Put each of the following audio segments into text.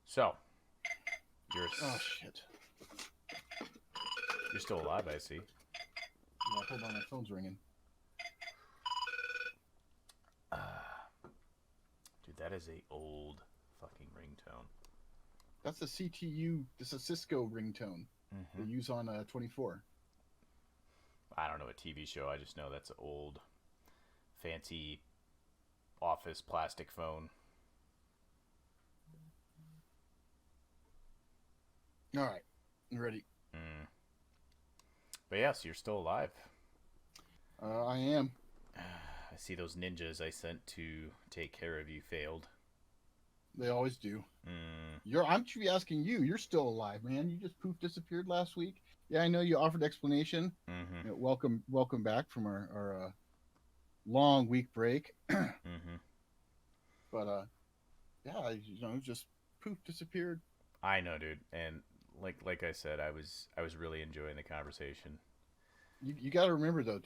So, you're Oh shit! you're still alive, I see. Yeah, hold on, my phone's ringing. Dude, that is a old fucking ringtone. That's the CTU. This is a Cisco ringtone they Mm-hmm. use on 24. I don't know a TV show. I just know that's an old, fancy office plastic phone. All right, you ready? Mm. But yes, you're still alive. I am. I see those ninjas I sent to take care of you failed. They always do. Mm. I'm should be asking you. You're still alive, man. You just poof disappeared last week. Yeah, I know you offered explanation. Mm-hmm. Welcome back from our long week break. Mm-hmm. But yeah, just poof disappeared. I know, dude. And like I said, I was really enjoying the conversation. You got to remember though,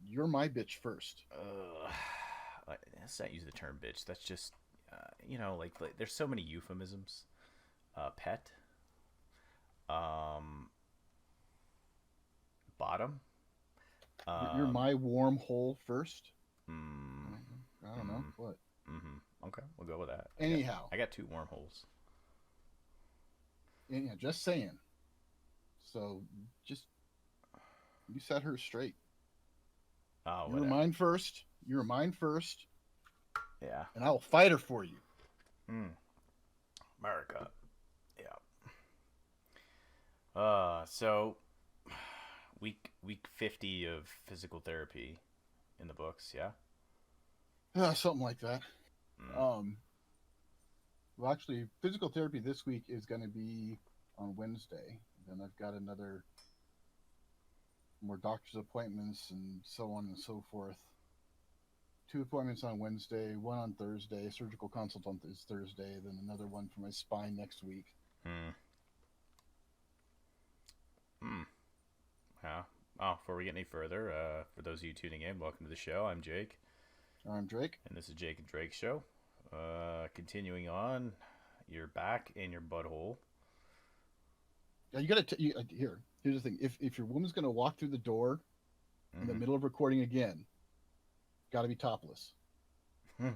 you're my bitch first. Let's not use the term bitch. That's just, like there's so many euphemisms. Pet, um, bottom. You're Um, my warm hole first. mm, I don't know mm, what. okay, we'll go with that. I got Anyhow, I got two wormholes. yeah, just saying. So just you set her straight. Oh, You were whatever. mine first. You were mine first, Yeah. and I will fight her for you. Mm, America. Yeah. So week 50 of physical therapy in the books. Yeah. Something like that. Mm. Um, well, actually, physical therapy this week is going to be on Wednesday. Then I've got another more doctor's appointments and so on and so forth. Two appointments on Wednesday, one on Thursday, surgical consult on Thursday, then another one for my spine next week. Mm. Mm. Yeah. Oh, before we get any further, for those of you tuning in, welcome to the show. I'm Jake, I'm Drake. and this is Jake and Drake Show. Continuing on, you're back in your butthole. Yeah, you got to here. Here's the thing: if your woman's going to walk through the door in the Mm-hmm. middle of recording again, got to be topless. No.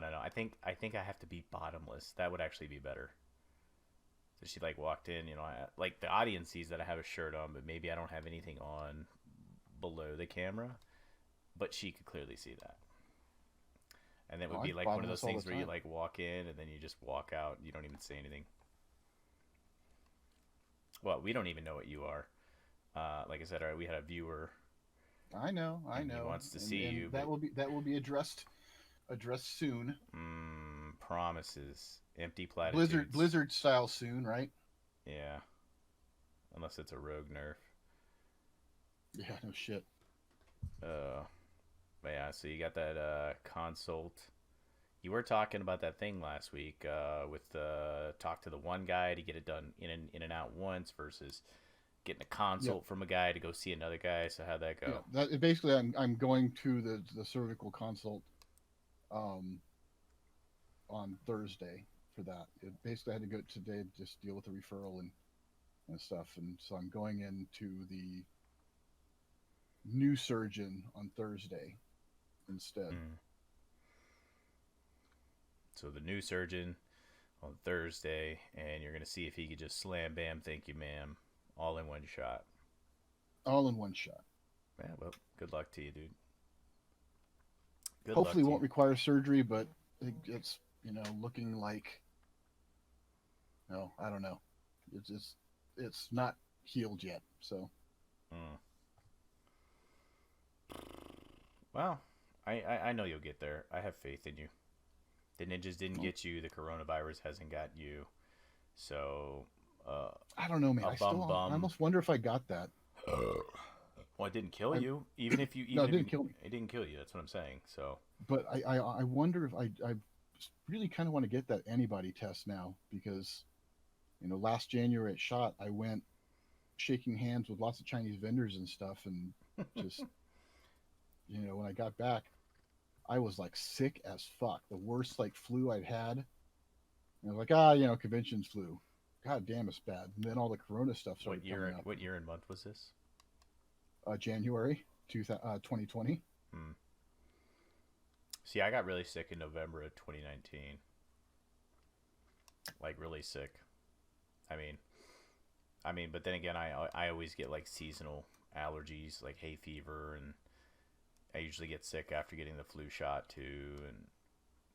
I think I have to be bottomless. That would actually be better. So she like walked in, like the audience sees that I have a shirt on, but maybe I don't have anything on below the camera, but she could clearly see that. And that Oh, would I'm be like one of those bottomless all the things where you time. like walk in and then you just walk out. You don't even say anything. Well, we don't even know what you are. Like I said, all right, we had a viewer I and he know, wants to see you, that but will be addressed soon. promises, empty platitudes. Blizzard style soon, right? Yeah, unless it's a rogue nerf. Yeah, no shit. Uh, but yeah, so you got that consult. You were talking about that thing last week with talk to the one guy to get it done in and out once versus getting a Yep. consult from a guy to go see another guy. So how'd that Yeah. go? That basically, I'm going to the cervical consult um, on Thursday for that. Basically, I had to go today to just deal with the referral and stuff, and so I'm going into the new surgeon on Thursday instead. Mm. So the new surgeon on Thursday, and you're gonna see if he could just slam bam, thank you, ma'am, all in one shot. All in one shot. Yeah, well, good luck to you, dude. Good luck Hopefully, to you. won't require surgery, but it's looking like no, I don't know. It's not healed yet. So Mm. Well, I know you'll get there. I have faith in you. The ninjas didn't well, get you. The coronavirus hasn't got you. So, uh, I don't know, man. a bum I bum. almost wonder if I got that. Well, it didn't kill I you. Even if you, No, even it if you, didn't kill me. it didn't kill you. That's what I'm saying. So, But I wonder if I really kind of want to get that antibody test now because last January at Shot I went shaking hands with lots of Chinese vendors and stuff, and just when I got back, I was like sick as fuck. The worst like flu I'd had. And I was like, conventions flu. God damn, it's bad. And then all the Corona stuff started coming up. What year and month was this? January 2020. Hmm. See, I got really sick in November of 2019. Like really sick. I mean, but then again, I always get like seasonal allergies, like hay fever, and I usually get sick after getting the flu shot too, and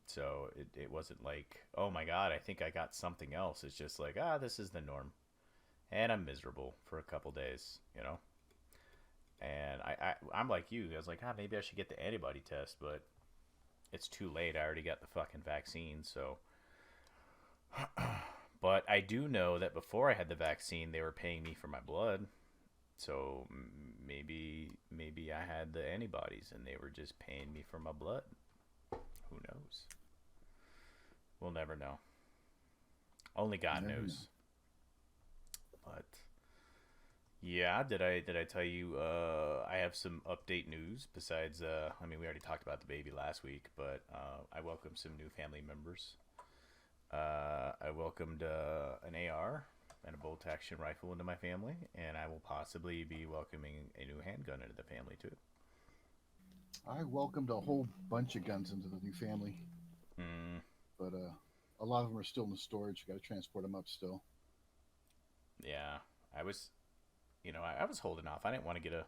so it wasn't like, oh my god, I think I got something else. It's just like, this is the norm, and I'm miserable for a couple days, you know. And I'm like you. I was like, maybe I should get the antibody test, but it's too late. I already got the fucking vaccine, so. But I do know that before I had the vaccine, they were paying me for my blood. So maybe I had the antibodies and they were just paying me for my blood. Who knows? We'll never know. Only God knows. But yeah, did I tell you I have some update news besides we already talked about the baby last week, but I welcomed some new family members. I welcomed an AR and a bolt-action rifle into my family, and I will possibly be welcoming a new handgun into the family too. I welcomed a whole bunch of guns into the new family, but a lot of them are still in the storage. You got to transport them up still. Yeah, I was, I was holding off. I didn't want to get a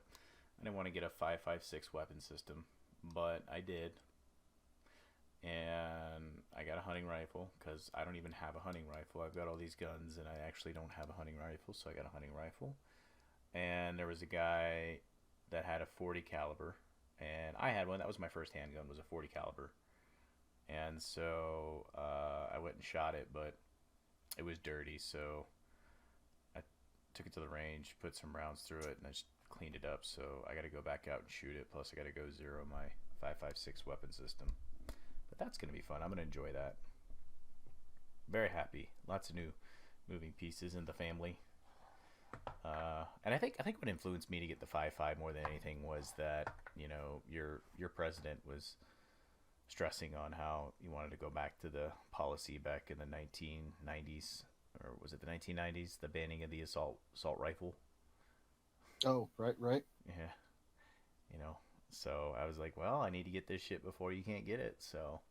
5.56 weapon system, but I did. And I got a hunting rifle because I don't even have a hunting rifle. I've got all these guns and I actually don't have a hunting rifle, so I got a hunting rifle. And there was a guy that had a 40 caliber, and I had one. That was my first handgun, was a 40 caliber. And so I went and shot it, but it was dirty, so I took it to the range, put some rounds through it, and I just cleaned it up. So I got to go back out and shoot it. Plus I got to go zero my 5.56 weapon system. But that's going to be fun. I'm going to enjoy that. Very happy. Lots of new moving pieces in the family. And I think what influenced me to get the 5.5 more than anything was that, your president was stressing on how he wanted to go back to the policy back in the 1990s, or was it the 1990s, the banning of the assault rifle. Oh, right. Yeah. So I was like, well, I need to get this shit before you can't get it. So,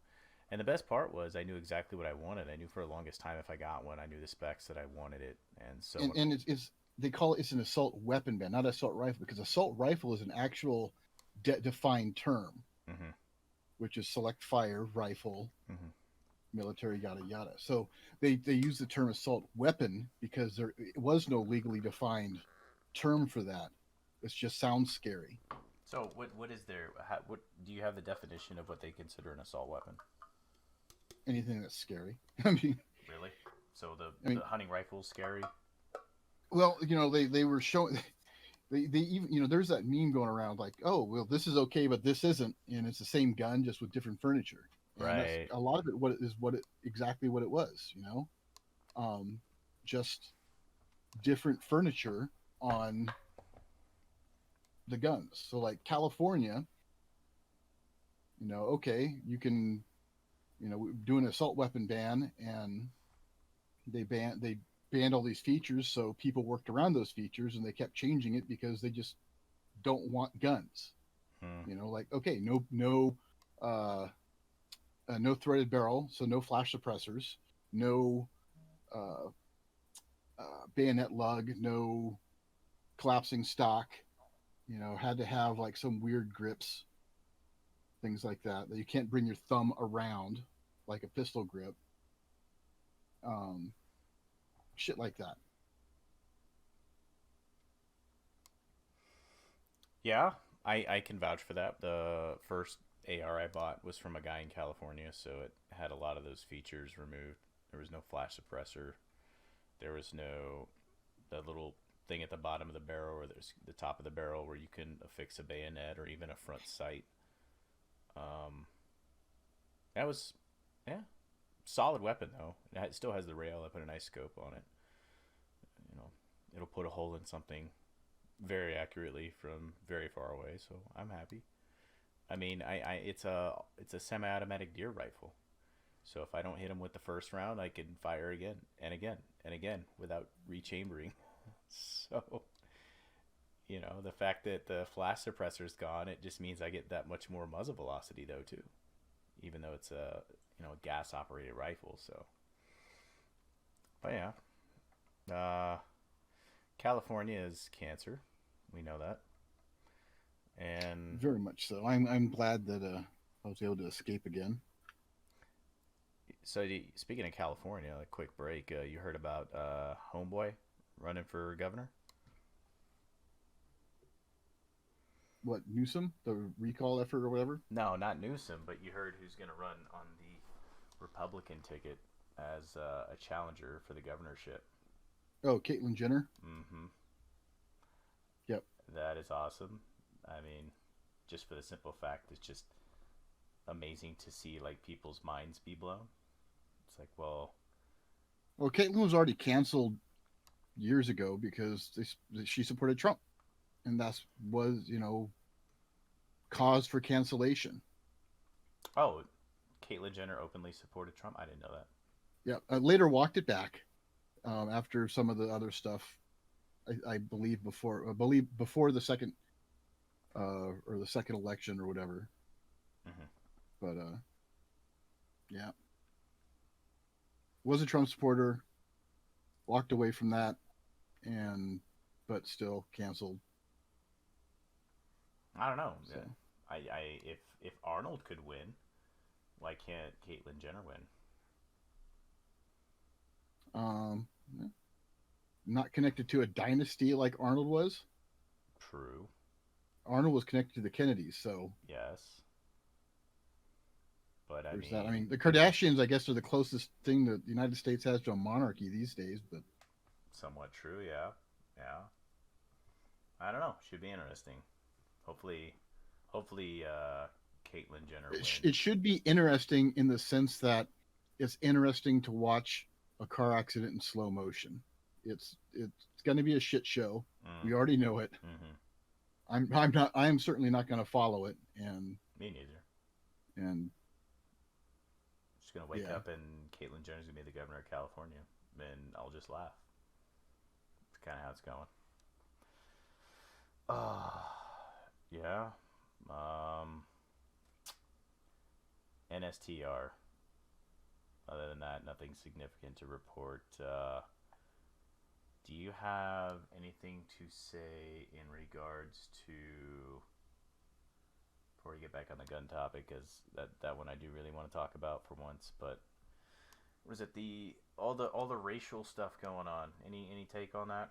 and the best part was I knew exactly what I wanted. I knew for the longest time if I got one, I knew the specs that I wanted it. And so, and it's they call it's an assault weapon ban, not assault rifle, because assault rifle is an actual defined term, which is select fire rifle, military, yada yada. So they use the term assault weapon because there was no legally defined term for that. It just sounds scary. So what is there? What do you have the definition of what they consider an assault weapon? Anything that's scary. I mean, really? So the hunting rifle is scary. Well, they were showing. They even there's that meme going around like, oh well, this is okay, but this isn't, and it's the same gun just with different furniture. And right. A lot of it exactly what it was. Just different furniture on the guns. So like California, okay, you can, do an assault weapon ban, and they banned all these features, so people worked around those features and they kept changing it because they just don't want guns. Like, okay, no threaded barrel, so no flash suppressors, no bayonet lug, no collapsing stock. Had to have like some weird grips, things like that you can't bring your thumb around like a pistol grip. Shit like that. Yeah, I can vouch for that. The first AR I bought was from a guy in California, so it had a lot of those features removed. There was no flash suppressor. There was no the little thing at the bottom of the barrel, or there's the top of the barrel where you can affix a bayonet or even a front sight. That was, yeah, solid weapon though. It still has the rail. I put a nice scope on it. It'll put a hole in something very accurately from very far away. So I'm happy. I mean, it's a semi-automatic deer rifle. So if I don't hit him with the first round, I can fire again and again and again without rechambering. So, the fact that the flash suppressor's gone, it just means I get that much more muzzle velocity though too, even though it's a gas operated rifle. So, but yeah, uh, California is cancer. We know that. And Very much so. I'm glad that I was able to escape again. so, speaking of California, a quick break. You heard about Homeboy running for governor? What, Newsom, the recall effort or whatever? No, not Newsom, but you heard who's going to run on the Republican ticket as a challenger for the governorship. Oh, Caitlyn Jenner. Mm-hmm. Yep. That is awesome. I mean, just for the simple fact, it's just amazing to see like people's minds be blown. It's like, Well, Caitlyn was already canceled years ago because she supported Trump, and that was cause for cancellation. oh, Caitlyn Jenner openly supported Trump. I didn't know that. Yeah, later walked it back after some of the other stuff. I believe before the second or the second election or whatever. Mm-hmm. But yeah, was a Trump supporter, walked away from that, but still canceled. I don't know. So. If Arnold could win, why can't Caitlyn Jenner win? Not connected to a dynasty like Arnold was. True. Arnold was connected to the Kennedys, so Yes. But there's that. I mean, the Kardashians, I guess, are the closest thing that the United States has to a monarchy these days, but somewhat true, yeah. Yeah. I don't know. Should be interesting. Hopefully, Caitlyn Jenner wins. It should be interesting in the sense that it's interesting to watch a car accident in slow motion. It's going to be a shit show. We already know it. Mm-hmm. I am certainly not going to follow it. And me neither. And just gonna wake up and Caitlyn Jenner's gonna be the governor of California, and I'll just laugh. It's kind of how it's going. Yeah. NSTR. Other than that, nothing significant to report. Do you have anything to say in regards to, before we get back on the gun topic, because that one I do really want to talk about for once, but was it all the racial stuff going on? Any take on that?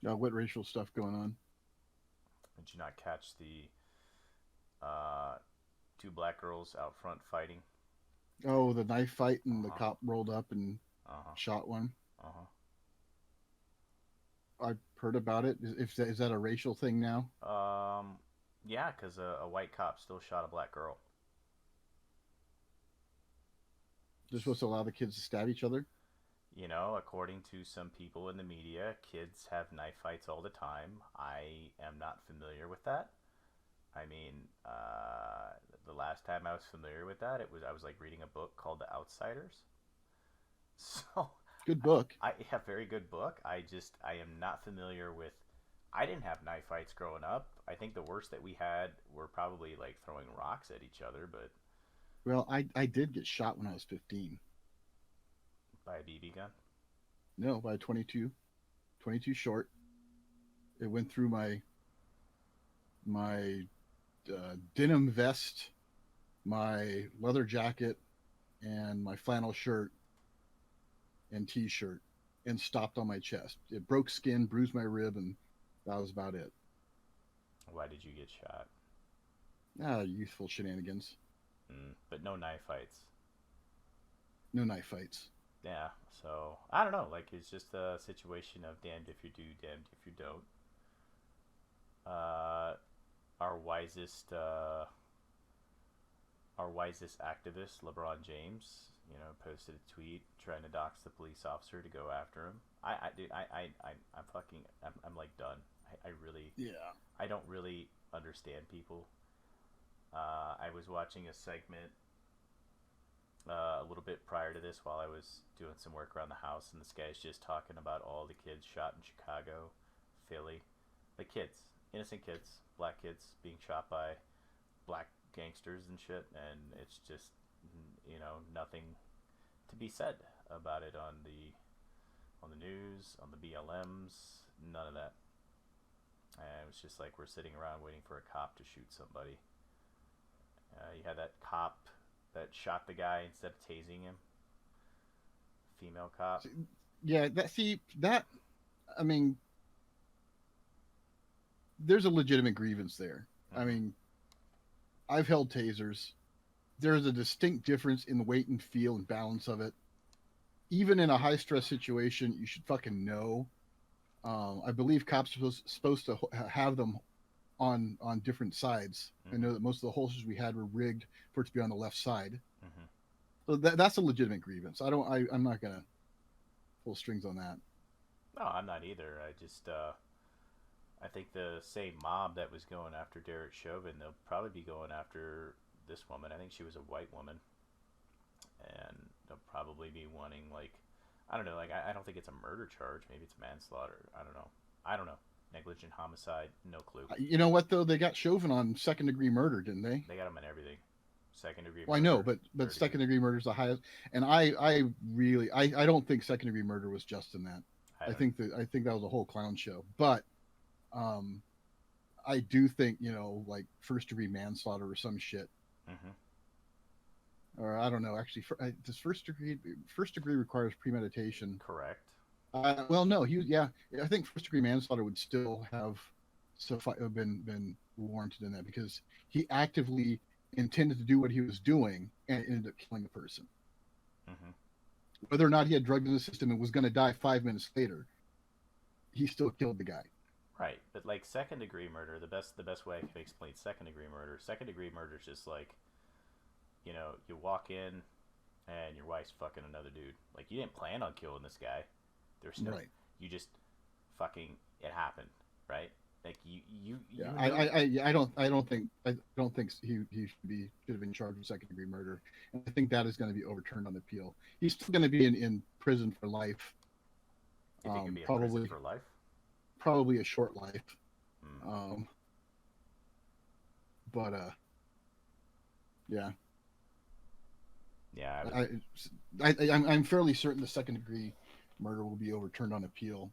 what racial stuff going on? Did you not catch the two black girls out front fighting? Oh, the knife fight, and the cop rolled up and shot one. I've heard about it. Is that a racial thing now? Yeah, because a white cop still shot a black girl. They're supposed to allow the kids to stab each other? According to some people in the media, kids have knife fights all the time. I am not familiar with that. I mean, the last time I was familiar with that, I was like reading a book called The Outsiders. So good book. Yeah, very good book. I am not familiar with. I didn't have knife fights growing up. I think the worst that we had were probably like throwing rocks at each other, but. Well, I did get shot when I was 15. By a BB gun? No, by a 22 short. It went through my denim vest, my leather jacket, and my flannel shirt and t-shirt, and stopped on my chest. It broke skin, bruised my rib, and that was about it. Why did you get shot? Youthful shenanigans. But no knife fights. No knife fights. Yeah, so I don't know. Like, it's just a situation of damned if you do, damned if you don't. Our wisest activist, LeBron James, posted a tweet trying to dox the police officer to go after him. I'm like done. I really, yeah. I don't really understand people I was watching a segment a little bit prior to this while I was doing some work around the house, and this guy's just talking about all the kids shot in Chicago, Philly, like kids, innocent kids, black kids being shot by black gangsters and shit, and it's just nothing to be said about it on the news, on the BLMs, none of that. And it was just like we're sitting around waiting for a cop to shoot somebody. You had that cop that shot the guy instead of tasing him. Female cop. Yeah, that. I mean, there's a legitimate grievance there. Mm-hmm. I mean, I've held tasers. There's a distinct difference in the weight and feel and balance of it. Even in a high stress situation, you should fucking know. I believe cops are supposed to have them on different sides. Mm-hmm. I know that most of the holsters we had were rigged for it to be on the left side. Mm-hmm. So that's a legitimate grievance. I'm not gonna pull strings on that. No, I'm not either. I think the same mob that was going after Derek Chauvin, they'll probably be going after this woman. I think she was a white woman, and they'll probably be wanting I don't know, I don't think it's a murder charge. Maybe it's manslaughter. I don't know. Negligent homicide. No clue. You know what though? They got Chauvin on second degree murder, didn't they? They got him in everything. Second degree. Well, I know, but second degree murder is the highest. And I really don't think second degree murder was just in that. I think that was a whole clown show. But I do think like first degree manslaughter or some shit. Mm-hmm. Or I don't know. Actually, does first degree requires premeditation? Correct. Well, no. I think first degree manslaughter would still have been warranted in that because he actively intended to do what he was doing and ended up killing a person. Mm-hmm. Whether or not he had drugs in the system and was going to die 5 minutes later, he still killed the guy. Right, but like second degree murder, the best way I can explain second degree murder. Second degree murder is just like, you walk in and your wife's fucking another dude. Like you didn't plan on killing this guy. There's no, right. You just fucking it happened, right? Like you. Yeah, I don't think he should have been charged with second degree murder, and I think that is going to be overturned on appeal. He's still going to be in prison for life. You think he'll be in prison for life? Probably a short life. But yeah. Yeah, I'm fairly certain the second degree murder will be overturned on appeal.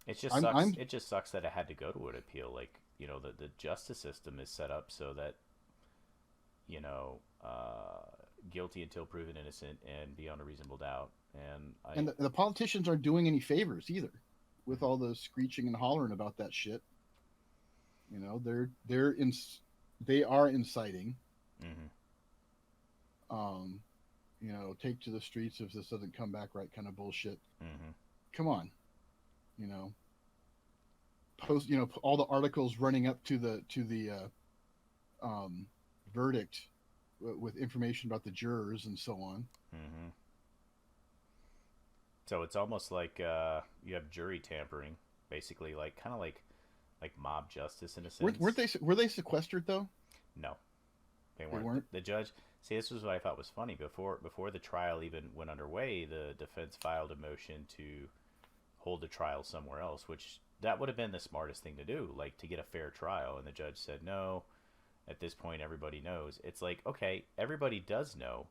It just sucks. It just sucks that it had to go to an appeal. Like the justice system is set up so that guilty until proven innocent and beyond a reasonable doubt. And the politicians aren't doing any favors either, with all the screeching and hollering about that shit. They are inciting. Mm-hmm. Take to the streets if this doesn't come back right kind of bullshit. Mm-hmm. Come on. Post, all the articles running up to the verdict with information about the jurors and so on. Mm-hmm. So it's almost like you have jury tampering, basically, kind of like mob justice in a sense. Were they sequestered though? No, they weren't. The judge. See, this was what I thought was funny. Before the trial even went underway, the defense filed a motion to hold the trial somewhere else, which that would have been the smartest thing to do, like to get a fair trial. And the judge said, no, at this point, everybody knows. It's like, okay, everybody does know,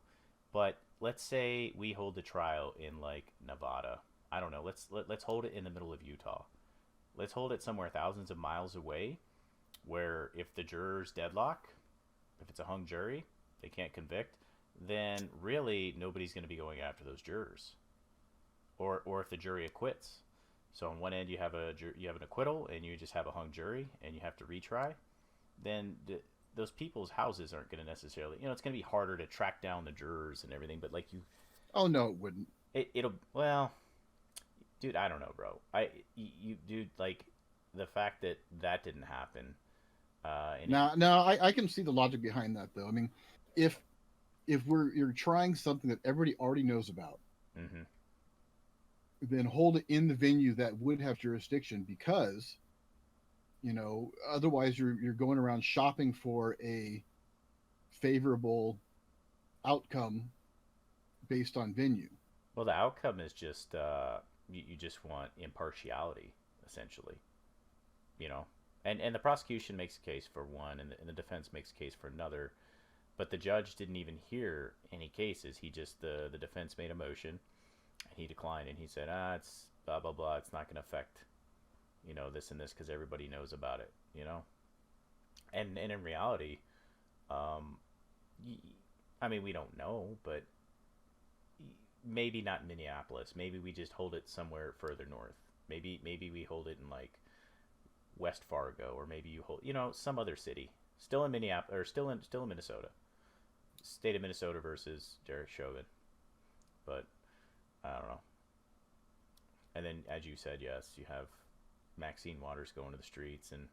but let's say we hold the trial in Nevada. I don't know. Let's hold it in the middle of Utah. Let's hold it somewhere thousands of miles away, where if the jurors deadlock, if it's a hung jury, they can't convict, then really nobody's going to be going after those jurors. Or if the jury acquits. So on one end you have an acquittal and you just have a hung jury and you have to retry, then those people's houses aren't going to necessarily, it's going to be harder to track down the jurors and everything, but Oh no, it wouldn't. Well, dude, I don't know, bro. Dude, the fact that didn't happen. I can see the logic behind that though. I mean, if you're trying something that everybody already knows about, mm-hmm. then hold it in the venue that would have jurisdiction, because Otherwise you're going around shopping for a favorable outcome based on venue. Well, the outcome is just you just want impartiality, essentially. You know, and the prosecution makes a case for one, and the defense makes a case for another. But the judge didn't even hear any cases. He just the defense made a motion, and he declined, and he said, it's blah blah blah. It's not going to affect this and this because everybody knows about it. And in reality, um, I mean, we don't know, but maybe not in Minneapolis. Maybe we just hold it somewhere further north. Maybe we hold it in like West Fargo, or maybe you hold some other city, still in Minneapolis, or still in Minnesota, state of Minnesota versus Derek Chauvin. But I don't know. And then, as you said, yes, you have Maxine Waters going to the streets and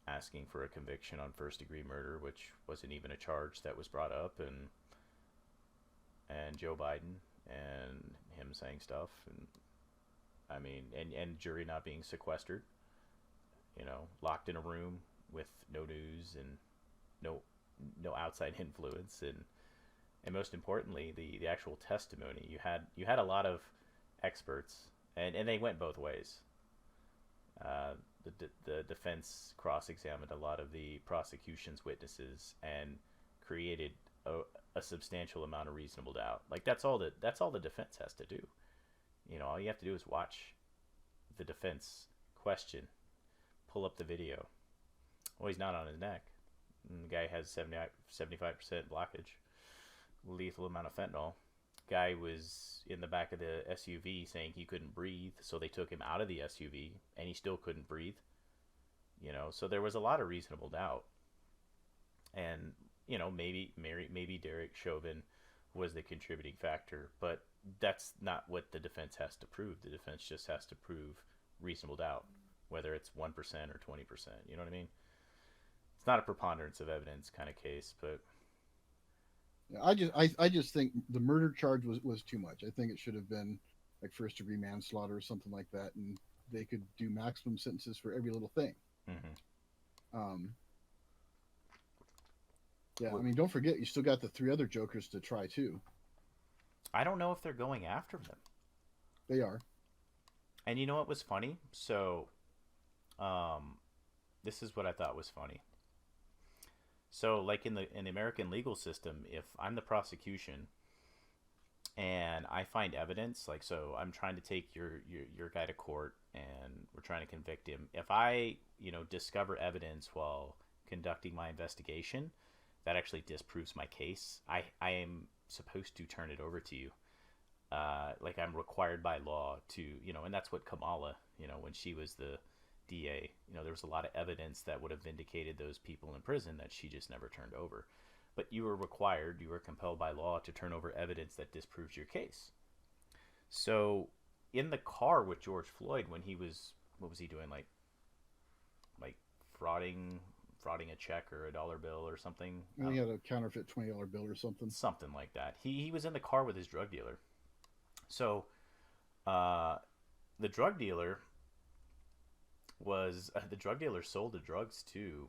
asking for a conviction on first-degree murder, which wasn't even a charge that was brought up, and Joe Biden and him saying stuff, and I mean, and jury not being sequestered, locked in a room with no news and no outside influence, and most importantly, the actual testimony. You had a lot of experts, and they went both ways. The defense cross-examined a lot of the prosecution's witnesses and created a substantial amount of reasonable doubt. Like that's all the defense has to do. All you have to do is watch the defense question, pull up the video. Well, he's not on his neck. And the guy has 75% blockage, lethal amount of fentanyl. Guy was in the back of the SUV saying he couldn't breathe, so they took him out of the SUV, and he still couldn't breathe. So there was a lot of reasonable doubt, and maybe Derek Chauvin was the contributing factor, but that's not what the defense has to prove. The defense just has to prove reasonable doubt, whether it's 1% or 20%. You know what I mean? It's not a preponderance of evidence kind of case, but I just think the murder charge was too much. I think it should have been like first degree manslaughter or something like that, and they could do maximum sentences for every little thing. mm-hmm. Um, yeah, I mean, don't forget you still got the three other jokers to try too. I don't know if they're going after him. They are. And you know what was funny? So, this is what I thought was funny. So, like in the American legal system, if I'm the prosecution and I find evidence, like so, I'm trying to take your guy to court and we're trying to convict him. If I discover evidence while conducting my investigation that actually disproves my case, I am supposed to turn it over to you. Like I'm required by law to, and that's what Kamala, when she was the DA, there was a lot of evidence that would have vindicated those people in prison that she just never turned over. But you were compelled by law to turn over evidence that disproves your case. So in the car with George Floyd, when what was he doing? Like frauding a check or a dollar bill or something. I think he had a counterfeit $20 bill or something. Something like that. He was in the car with his drug dealer. So, the drug dealer sold the drugs to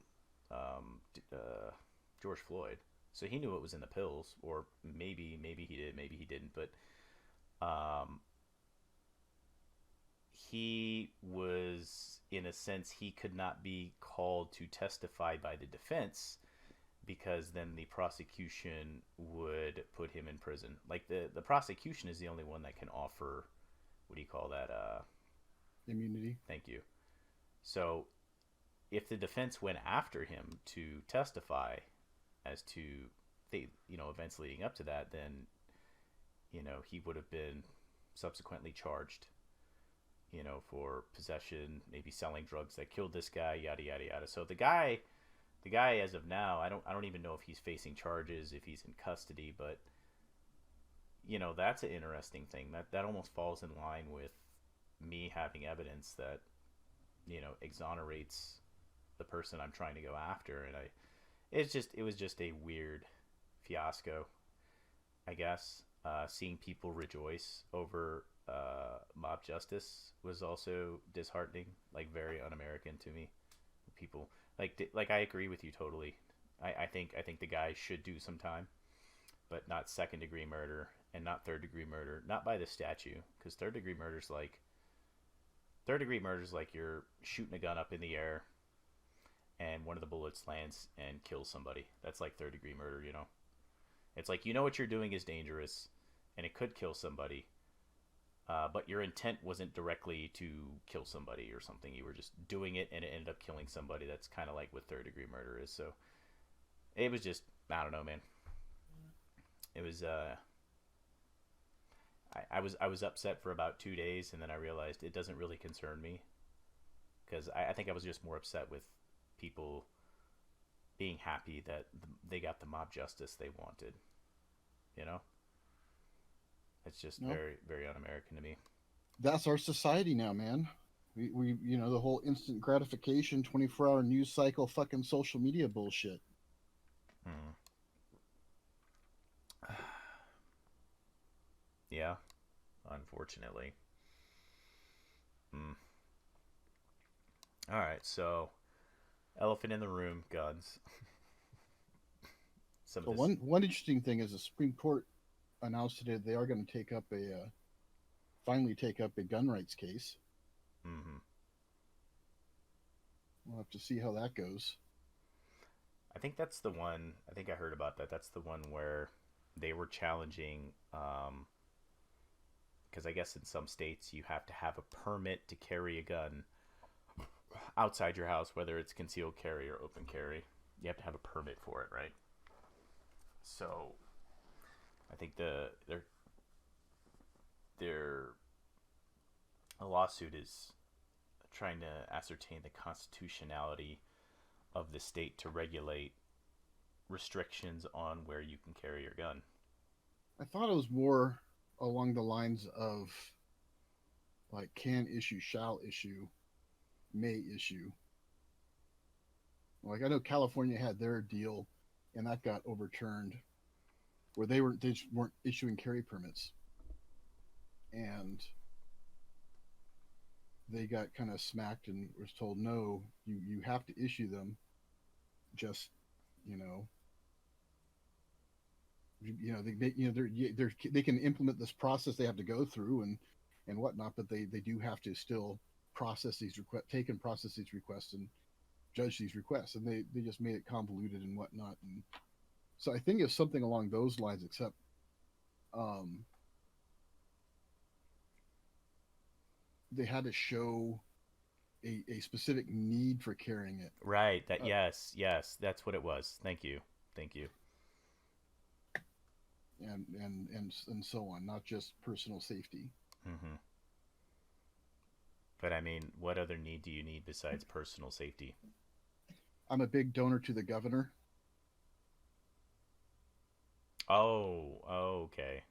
George Floyd. So he knew what was in the pills, or maybe he did, maybe he didn't. But he was, in a sense, he could not be called to testify by the defense because then the prosecution would put him in prison. Like the prosecution is the only one that can offer, what do you call that? Immunity. Thank you. So if the defense went after him to testify as to the events leading up to that, then he would have been subsequently charged for possession, maybe selling drugs that killed this guy, yada yada yada. So the guy as of now, I don't even know if he's facing charges, if he's in custody, but that's an interesting thing. That almost falls in line with me having evidence that exonerates the person I'm trying to go after, and it was just a weird fiasco, I guess. Seeing people rejoice over mob justice was also disheartening, like very un-American to me. people like I agree with you totally. I think the guy should do some time, but not second degree murder and not third degree murder, not by the statute, because third degree murder is like you're shooting a gun up in the air and one of the bullets lands and kills somebody. That's like third degree murder, you know. It's like you know what you're doing is dangerous and it could kill somebody, but your intent wasn't directly to kill somebody or something. You were just doing it and it ended up killing somebody. That's kind of like what third degree murder is. So it was just, I don't know, man. It was I was upset for about 2 days, and then I realized it doesn't really concern me because I think I was just more upset with people being happy that they got the mob justice they wanted. You know, it's just No, very very un-American to me. that's our society now, man. We the whole instant gratification, 24-hour news cycle, fucking social media bullshit. Hmm. Yeah, unfortunately. Hmm. All right, so elephant in the room, guns. Some of So this. one interesting thing is the Supreme Court announced today they are going to take up a finally take up a gun rights case. Hmm. We'll have to see how that goes. I think that's the one. I think I heard about that. That's the one where they were challenging, because I guess in some states you have to have a permit to carry a gun outside your house, whether it's concealed carry or open carry. You have to have a permit for it, right? So I think their a lawsuit is trying to ascertain the constitutionality of the state to regulate restrictions on where you can carry your gun. I thought it was more along the lines of like can issue, shall issue, may issue. Like I know California had their deal, and that got overturned, where they just weren't issuing carry permits, and they got kind of smacked and was told no, you have to issue them. Just you know they can implement this process they have to go through and whatnot, but they do have to still process these requests, take and process these requests and judge these requests, and they just made it convoluted and whatnot. And so I think it's something along those lines, except um, they had to show a specific need for carrying it, Right. That uh, yes, yes, that's what it was. Thank you. Thank you. and so on, not just personal safety. Hmm. But I mean, what other need do you need besides personal safety? I'm a big donor to the governor. Oh, okay.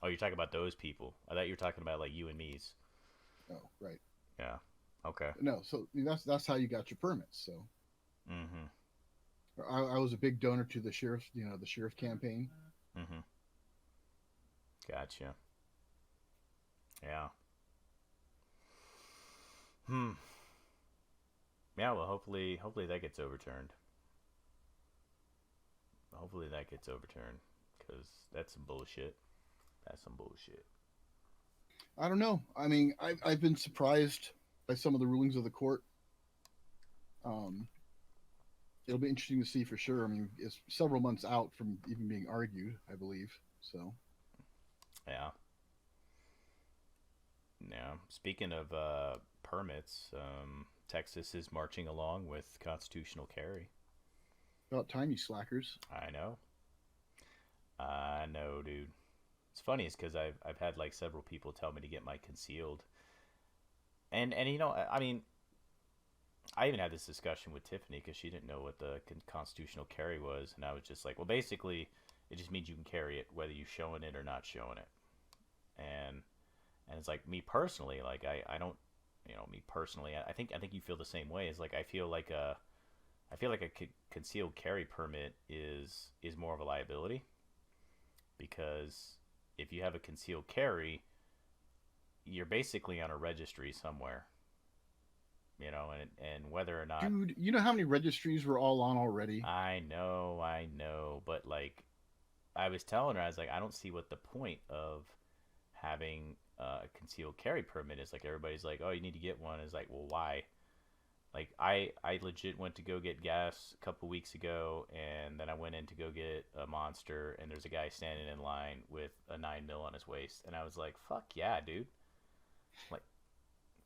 Oh, you're talking about those people. I thought you were talking about like you and me's. Oh, right. Yeah. Okay. No, so that's how you got your permits. So Mm-hmm. I was a big donor to the sheriff, the sheriff campaign. Mm-hmm. Gotcha. Yeah. Hmm. Yeah. Well, hopefully that gets overturned. Hopefully that gets overturned because that's some bullshit. That's some bullshit. I don't know. I mean, I've been surprised by some of the rulings of the court. Um, it'll be interesting to see for sure. I mean, it's several months out from even being argued, I believe. So Yeah. Yeah. Speaking of permits, Texas is marching along with constitutional carry. about time, you slackers. I know. I know, dude. It's funny is because I've had like several people tell me to get my concealed, and you know I mean I even had this discussion with Tiffany because she didn't know what the constitutional carry was, and I was just like, well, basically, it just means you can carry it whether you showing it or not showing it, and it's like me personally, like I don't, me personally, I think you feel the same way. It's like I feel like a concealed carry permit is more of a liability because if you have a concealed carry, you're basically on a registry somewhere. and whether or not Dude, you know how many registries we're all on already? I know, but like I was telling her, I was like, I don't see what the point of having a concealed carry permit is. Like everybody's like, oh, you need to get one. It's like, well, why? Like I legit went to go get gas a couple weeks ago, and then I went in to go get a Monster, and there's a guy standing in line with a 9 mil on his waist, and I was like, fuck yeah, dude. Like,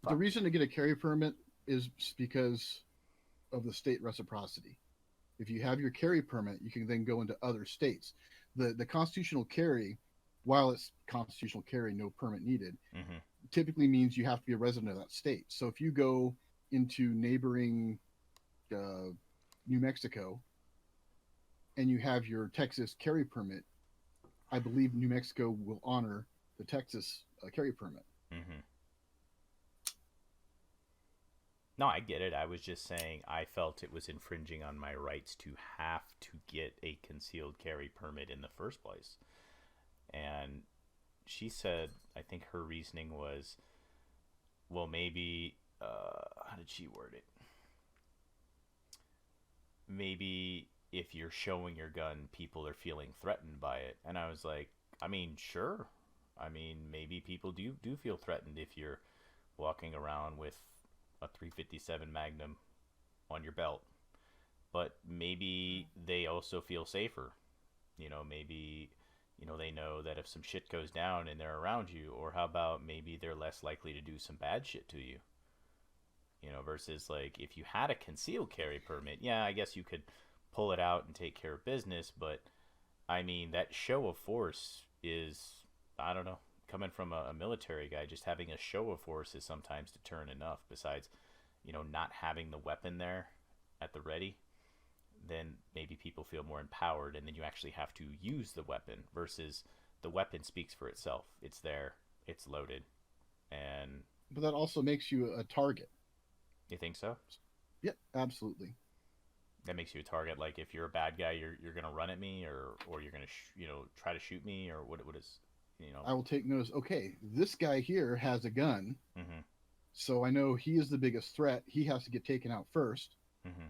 The fuck. reason to get a carry permit is because of the state reciprocity. If you have your carry permit, you can then go into other states. The constitutional carry, while it's constitutional carry, no permit needed, Mm-hmm. typically means you have to be a resident of that state. So if you go into neighboring uh, New Mexico and you have your Texas carry permit, I believe New Mexico will honor the Texas carry permit. Mm-hmm. No, I get it. I was just saying I felt it was infringing on my rights to have to get a concealed carry permit in the first place. And she said, I think her reasoning was, well, maybe, how did she word it? Maybe if you're showing your gun, people are feeling threatened by it. And I was like, I mean, sure. I mean, maybe people do feel threatened if you're walking around with a 357 Magnum on your belt. But maybe they also feel safer. Maybe they know that if some shit goes down and they're around you, or how about maybe they're less likely to do some bad shit to you. Versus like if you had a concealed carry permit, yeah, I guess you could pull it out and take care of business, but I mean, that show of force is, I don't know, coming from a military guy, just having a show of force is sometimes deterrent enough. Besides, not having the weapon there at the ready, then maybe people feel more empowered, and then you actually have to use the weapon versus the weapon speaks for itself. It's there, it's loaded, and But that also makes you a target. you think so? Yeah, absolutely. That makes you a target. Like if you're a bad guy, you're gonna run at me, or you're gonna try to shoot me, or what is I will take notice. Okay, this guy here has a gun, Mm-hmm. so I know he is the biggest threat. He has to get taken out first, Mm-hmm.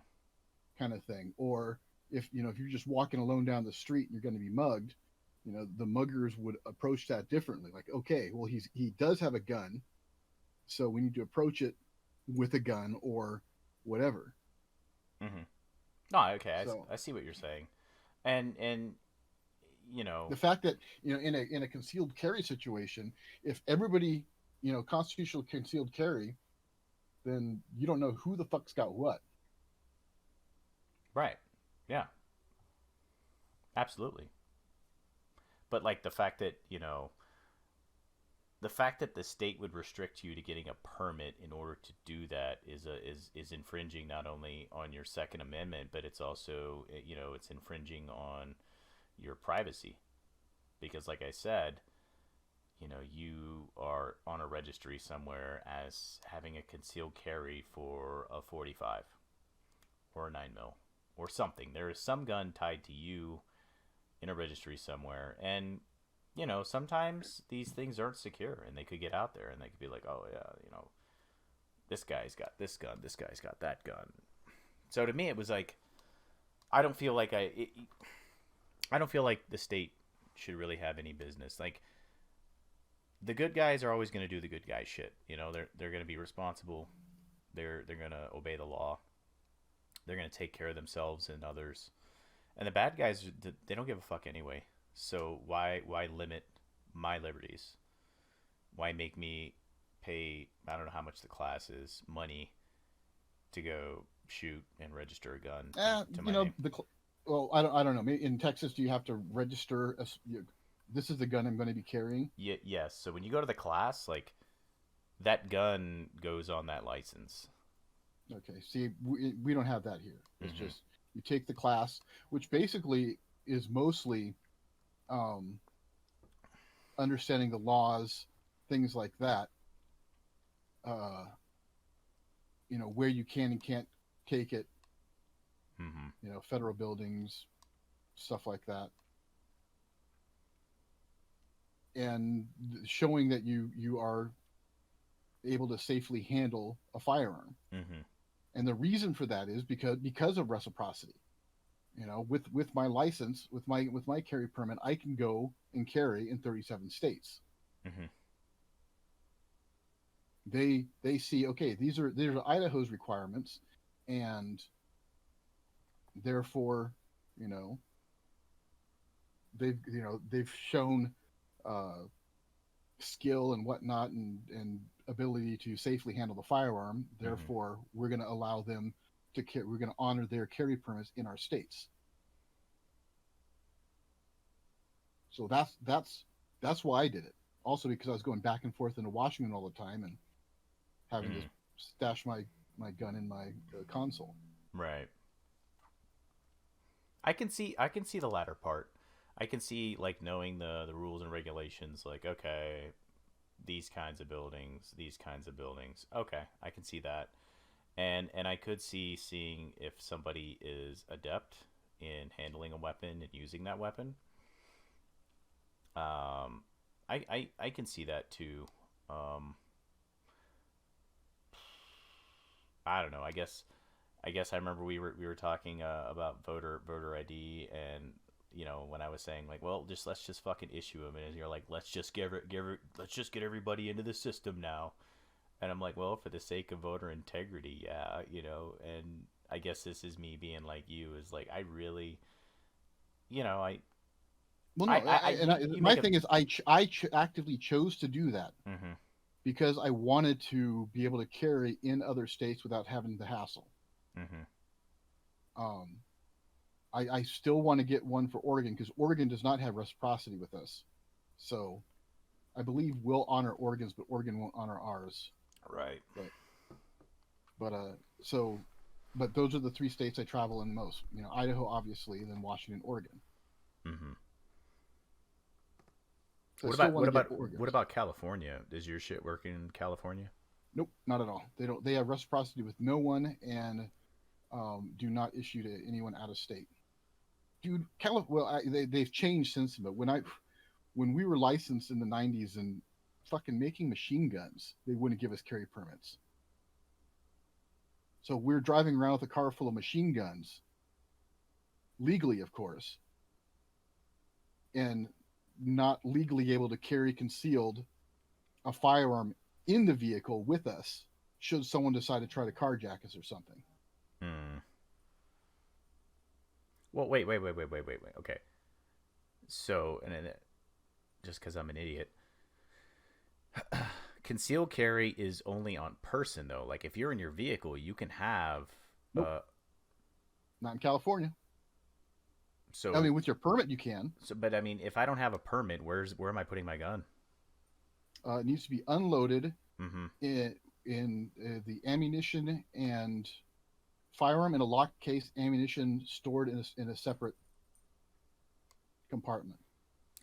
kind of thing. Or if you're just walking alone down the street and you're going to be mugged, the muggers would approach that differently. Like, okay, well he does have a gun, so we need to approach it with a gun or whatever. Mm-hmm. No, okay, So I see what you're saying, and the fact that in a concealed carry situation, if everybody constitutional concealed carry, then you don't know who the fuck's got what. right, yeah, absolutely. But like the fact that the state would restrict you to getting a permit in order to do that is infringing not only on your Second Amendment, but it's also it's infringing on your privacy, because like I said, you are on a registry somewhere as having a concealed carry for a 45 or a 9 mil or something. There is some gun tied to you in a registry somewhere, and sometimes these things aren't secure, and they could get out there, and they could be like, oh yeah, this guy's got this gun, this guy's got that gun. So to me, it was like, I don't feel like I don't feel like the state should really have any business. Like, the good guys are always going to do the good guy shit. They're going to be responsible. They're going to obey the law. They're going to take care of themselves and others. And the bad guys, they don't give a fuck anyway. So why limit my liberties? Why make me pay, I don't know how much the class is, money to go shoot and register a gun to my name? Well, I don't know. Maybe in Texas, do you have to register? This is the gun I'm going to be carrying. Yes. So when you go to the class, like, that gun goes on that license. Okay. See, we don't have that here. It's Mm-hmm. just you take the class, which basically is mostly understanding the laws, things like that. Uh, where you can and can't take it. Mm-hmm. Federal buildings, stuff like that, and showing that you are able to safely handle a firearm. Mm-hmm. And the reason for that is because of reciprocity. You know, with my license, with my carry permit, I can go and carry in 37 states. Mm-hmm. They see, okay, these are Idaho's requirements, and therefore, you know, they've shown uh, skill and whatnot, and ability to safely handle the firearm. Mm-hmm. Therefore, we're going to allow them to we're going to honor their carry permits in our states. So that's why I did it. Also because I was going back and forth into Washington all the time and having to Mm. stash my gun in my console. Right. I can see the latter part. I can see like knowing the rules and regulations. Like, okay, these kinds of buildings, these kinds of buildings. Okay, I can see that, and I could see seeing if somebody is adept in handling a weapon and using that weapon. Um, I can see that too. Um, I don't know. I guess I remember we were talking about voter ID, and when I was saying like, well, just let's just fucking issue them, and you're like, let's just let's just get everybody into the system now, and I'm like, well, for the sake of voter integrity, yeah, and I guess this is me being like you is like I really, I Well, no, you my make a thing is actively chose to do that mm-hmm, because I wanted to be able to carry in other states without having the hassle. mm-hmm, Um, I still want to get one for Oregon because Oregon does not have reciprocity with us. So I believe we'll honor Oregon's, but Oregon won't honor ours. right, But but so but those are the three states I travel in most. You know, Idaho obviously, and then Washington, Oregon. mm-hmm. So I still want What to get about what Oregon's. about California? Does your shit work in California? Nope, not at all. They don't. They have reciprocity with no one, and do not issue to anyone out of state. Dude, well, they've changed since, but when we were licensed in the '90s and fucking making machine guns, they wouldn't give us carry permits. So we're driving around with a car full of machine guns, legally, of course, and not legally able to carry concealed a firearm in the vehicle with us should someone decide to try to carjack us or something. Hmm. Well, wait. Okay. So, and then just because I'm an idiot, concealed carry is only on person though. Like if you're in your vehicle, you can have. Nope, not in California. I So mean, with your permit, you can. but I mean, if I don't have a permit, where am I putting my gun? It needs to be unloaded Mm-hmm. in the ammunition and firearm in a locked case, ammunition stored in a separate compartment.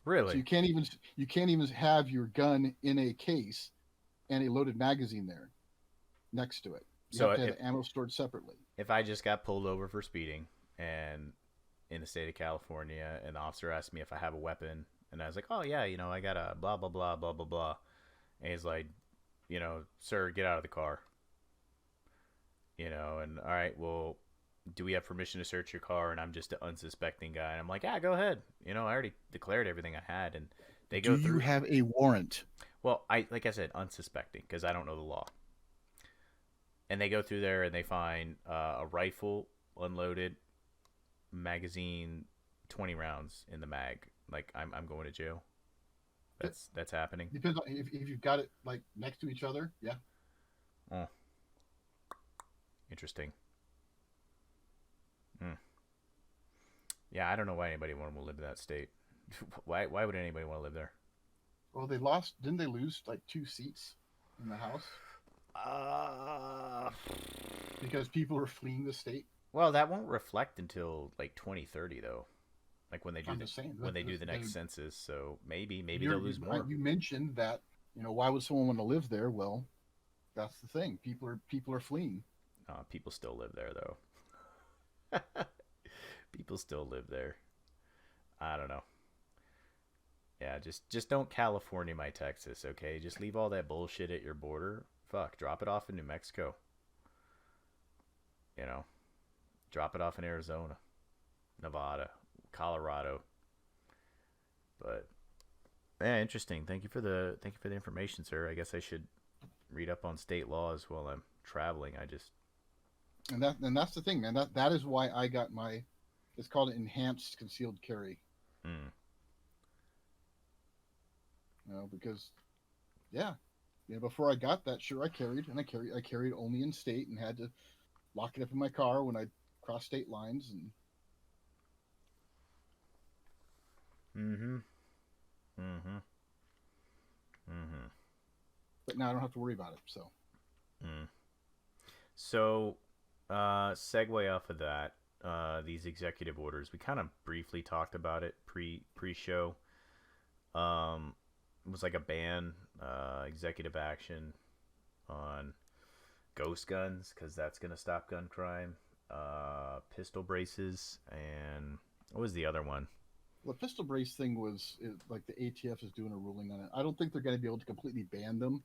So Really? you can't even have your gun in a case and a loaded magazine there next to it. You So have to have the ammo stored separately. if I just got pulled over for speeding and in the state of California, and the officer asked me if I have a weapon, and I was like, oh yeah, I got a blah blah blah blah blah blah, and he's like, sir, get out of the car, and all right, well, do we have permission to search your car? And I'm just an unsuspecting guy, and I'm like, yeah, go ahead. I already declared everything I had, and they Do go you through. have a warrant? Well, like I said, unsuspecting because I don't know the law, and they go through there and they find a rifle unloaded, magazine, 20 rounds in the mag. Like I'm going to jail. That's happening. Depends on if you've got it like next to each other. Yeah. Oh, interesting. Hmm. Yeah, I don't know why anybody would want to live in that state. Why would anybody want to live there? Well, they lost. Didn't they lose like 2 seats in the House Uh, because people were fleeing the state? well, that won't reflect until like 2030 though. Like when they do I'm just saying. the next census, so maybe they'll You're, lose more. you mentioned that why would someone want to live there? Well, that's the thing. People are fleeing. People still live there though. People still live there. I don't know. Yeah, just don't California my Texas, okay? Just leave all that bullshit at your border Fuck, drop it off in New Mexico. You know, drop it off in Arizona, Nevada, Colorado. But yeah, interesting. Thank you for the information, sir. I guess I should read up on state laws while I'm traveling. I just And that's the thing, man. That is why I got my. It's called an enhanced concealed carry. mm, Because yeah, before I got that, sure I carried, and I carried only in state and had to lock it up in my car when I crossed state lines, and mm-hmm. Mm-hmm. Mm-hmm. but now I don't have to worry about it. So Mm. So, segue off of that, these executive orders, we kind of briefly talked about it pre-show. It was like a ban, executive action on ghost guns because that's gonna stop gun crime. Pistol braces, and what was the other one? the pistol brace thing like the ATF is doing a ruling on it. I don't think they're going to be able to completely ban them.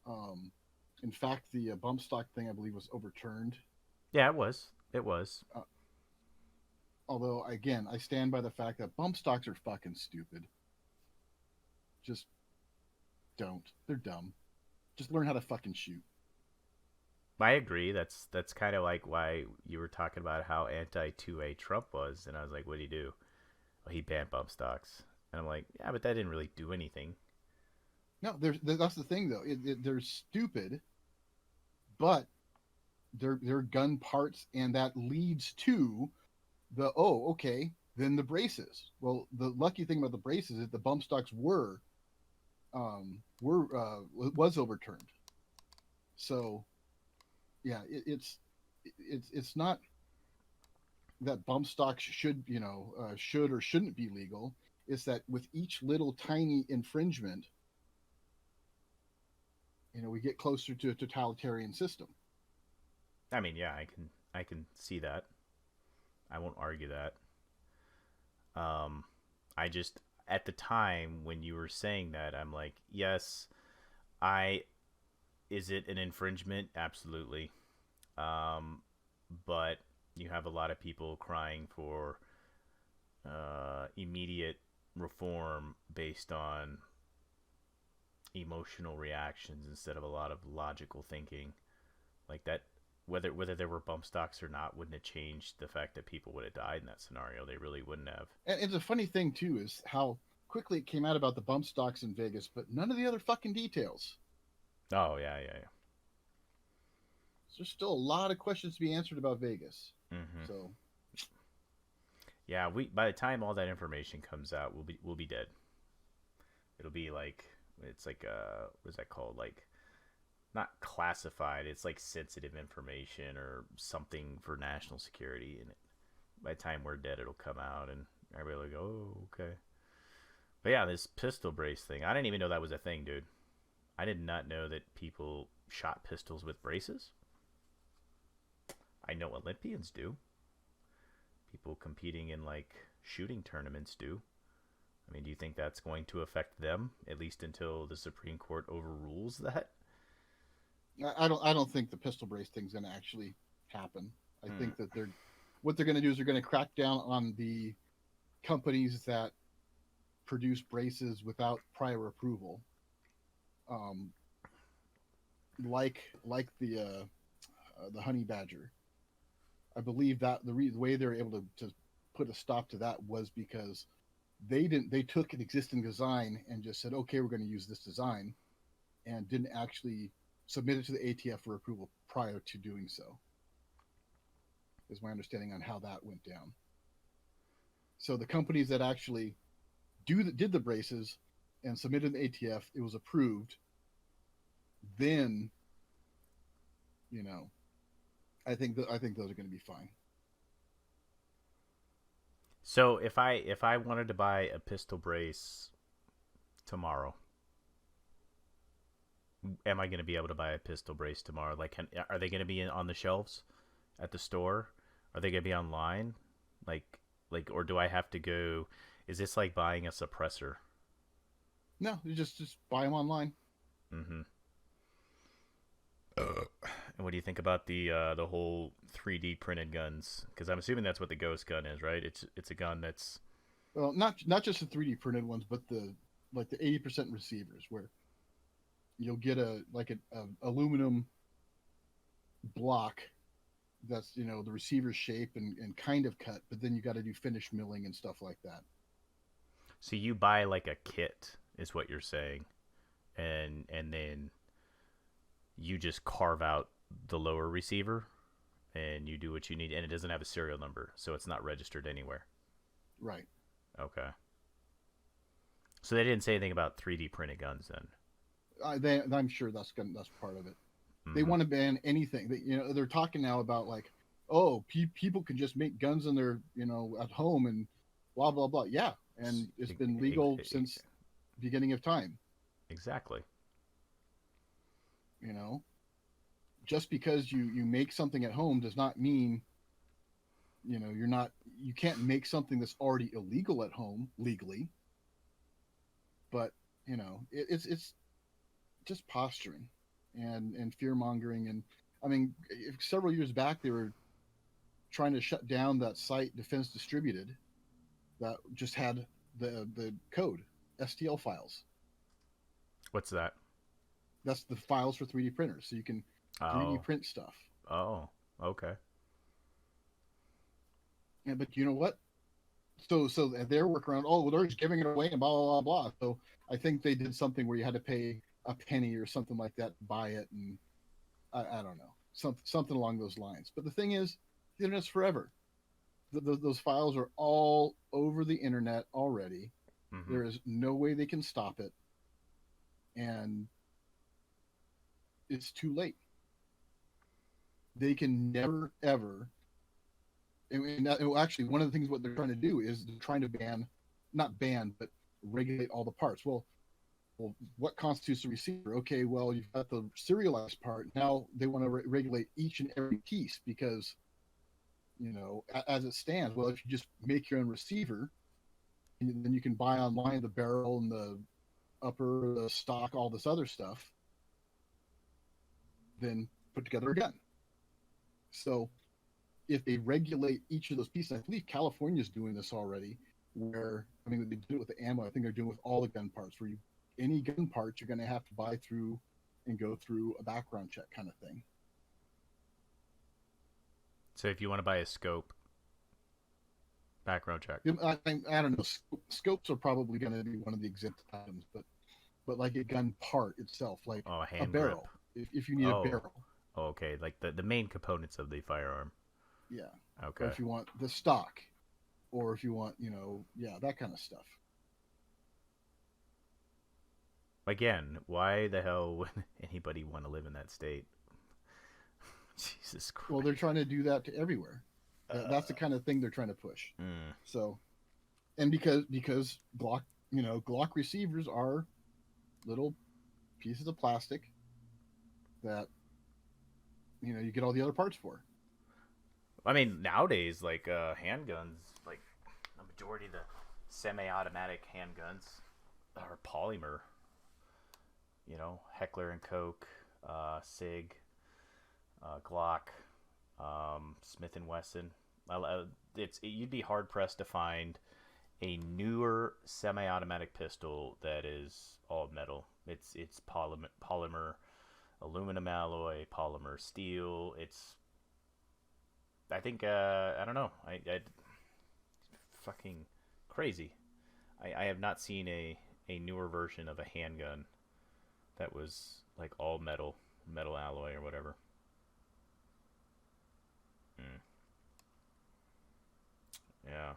Um, in fact, the bump stock thing I believe was overturned. Yeah, it was. It was. Although again, I stand by the fact that bump stocks are fucking stupid. Just don't. They're dumb. Just learn how to fucking shoot. I agree. That's kind of like why you were talking about how anti 2A Trump was, and I was like, what did he do? Well, he banned bump stocks, and I'm like, yeah, but that didn't really do anything. No, that's the thing though. They're stupid, but they're gun parts, and that leads to okay, then the braces. Well, the lucky thing about the braces is the bump stocks was overturned. So yeah, it's not that bump stocks should or shouldn't be legal. It's that with each little tiny infringement, we get closer to a totalitarian system. I mean, yeah, I can see that. I won't argue that. I just at the time when you were saying that, I'm like, yes, I is it an infringement? Absolutely. But you have a lot of people crying for immediate reform based on emotional reactions instead of a lot of logical thinking. Like that, whether there were bump stocks or not, wouldn't have changed the fact that people would have died in that scenario. They really wouldn't have. And it's a funny thing too is how quickly it came out about the bump stocks in Vegas, but none of the other fucking details. Oh yeah. So there's still a lot of questions to be answered about Vegas. Mm-hmm. So yeah, we by the time all that information comes out, we'll be dead. It'll be like it's like what is that called? Like not classified. It's like sensitive information or something for national security. And by the time we're dead, it'll come out, and everybody will go, "Oh, okay." But yeah, this pistol brace thing. I didn't even know that was a thing, dude. I did not know that people shot pistols with braces. I know Olympians do. People competing in like shooting tournaments do. I mean, do you think that's going to affect them at least until the Supreme Court overrules that? I don't think the pistol brace thing's going to actually happen. I think that what they're going to do is they're going to crack down on the companies that produce braces without prior approval, like the honey badger. I believe that the way they were able to put a stop to that was because they took an existing design and just said, okay, we're going to use this design, and didn't actually submit it to the ATF for approval prior to doing so. Is my understanding on how that went down. So the companies that actually did the braces and submitted the ATF, it was approved. Then, I think those are going to be fine. So if I wanted to buy a pistol brace tomorrow, am I going to be able to buy a pistol brace tomorrow? Like, are they going to be on the shelves at the store? Are they going to be online? Like, or do I have to go? Is this like buying a suppressor? No, you just buy them online. Mm-hmm. And what do you think about the whole 3D printed guns? Because I'm assuming that's what the Ghost gun is, right? It's a gun that's Well, not just the 3D printed ones, but the like the 80% receivers where you'll get a aluminum block that's the receiver's shape and kind of cut, but then you got to do finish milling and stuff like that. so you buy like a kit, is what you're saying, and then you just carve out the lower receiver and you do what you need, and it doesn't have a serial number, so it's not registered anywhere. Right. Okay. So they didn't say anything about 3D printed guns then. I'm sure that's part of it. They Mm-hmm. want to ban anything. They're talking now about like, oh, people can just make guns in their at home and blah blah blah. Yeah, and it's been legal since beginning of time. Exactly. You know, just because you make something at home does not mean you can't make something that's already illegal at home legally. But it's just posturing and fear mongering. And I mean, several years back they were trying to shut down that site Defense Distributed that just had the code STL files. What's that? That's the files for 3D printers, so you can 3D Oh. print stuff. Oh. Okay. Yeah, but you know what? So their workaround. Oh, well, they're just giving it away and blah blah blah blah. So I think they did something where you had to pay a penny or something like that to buy it, and I don't know, something along those lines. But the thing is, the internet's forever. Those files are all over the internet already. Mm-hmm. There is no way they can stop it, and it's too late. They can never ever. Actually, one of the things what they're trying to do is they're trying to not ban, but regulate all the parts. Well, what constitutes a receiver? Okay, well, you've got the serialized part. Now they want to regulate each and every piece because, as it stands, well, if you just make your own receiver, then you can buy online the barrel and the upper, the stock, all this other stuff, then put together a gun. So if they regulate each of those pieces, I believe California's doing this already, where, I mean, they do it with the ammo. I think they're doing it with all the gun parts, where any gun parts you're going to have to buy through and go through a background check kind of thing. So if you want to buy a scope, background check. I don't know. Scopes are probably going to be one of the exempt items, but like a gun part itself, like Oh, a a hand barrel, grip. if you need a barrel. Oh, okay. Like the main components of the firearm. Yeah. Okay. Or if you want the stock, or if you want, that kind of stuff. Again, why the hell would anybody want to live in that state? Jesus Christ. Well, they're trying to do that to everywhere. That's the kind of thing they're trying to push. So, and because Glock receivers are little pieces of plastic that you get all the other parts for. I mean, nowadays, like handguns, like the majority of the semi-automatic handguns are polymer. Heckler and Koch, Sig, Glock, Smith and Wesson. You'd be hard pressed to find a newer semi-automatic pistol that is all metal. It's polymer, aluminum alloy, polymer steel. I think I don't know. I fucking crazy. I have not seen a newer version of a handgun that was like all metal alloy or whatever. Yeah.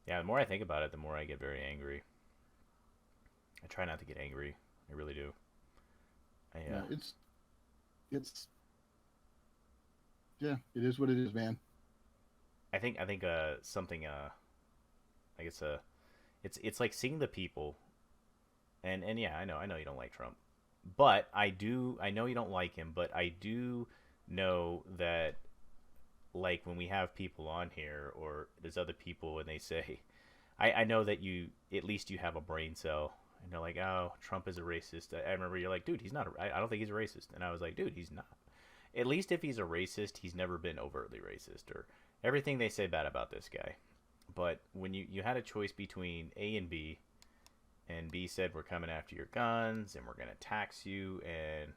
Yeah, the more I think about it, the more I get very angry. I try not to get angry. I really do. Yeah, it's yeah, it is what it is, man. I think something I guess it's like seeing the people, and yeah, I know you don't like Trump, but I know you don't like him, but I do know that, like, when we have people on here or there's other people and they say, I know that you at least you have a brain cell, And they're like, oh, Trump is a racist. I remember you're like, dude, he's not. I don't think he's a racist. And I was like, dude, he's not. At least if he's a racist, he's never been overtly racist or everything they say bad about this guy. But when you had a choice between A and B, and B said, we're coming after your guns, and we're going to tax you, and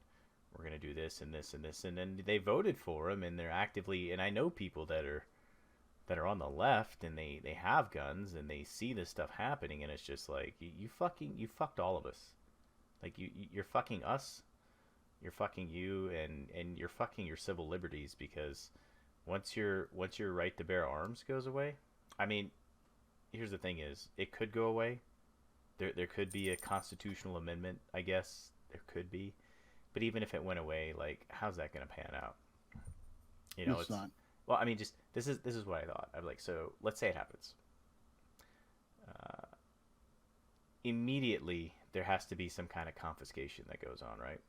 we're going to do this and this and this, and then they voted for him, and they're actively, and I know people that are on the left, and they have guns, and they see this stuff happening, and it's just like, you fucked all of us. Like, you're fucking us, you're fucking you, and you're fucking your civil liberties, because once your right to bear arms goes away, I mean, here's the thing is, it could go away. There could be a constitutional amendment, I guess. There could be. But even if it went away, like, how's that going to pan out? You know, It's not. well, I mean, just this is what I thought. I'm like, so let's say it happens. Uh, Immediately, there has to be some kind of confiscation that goes on, right?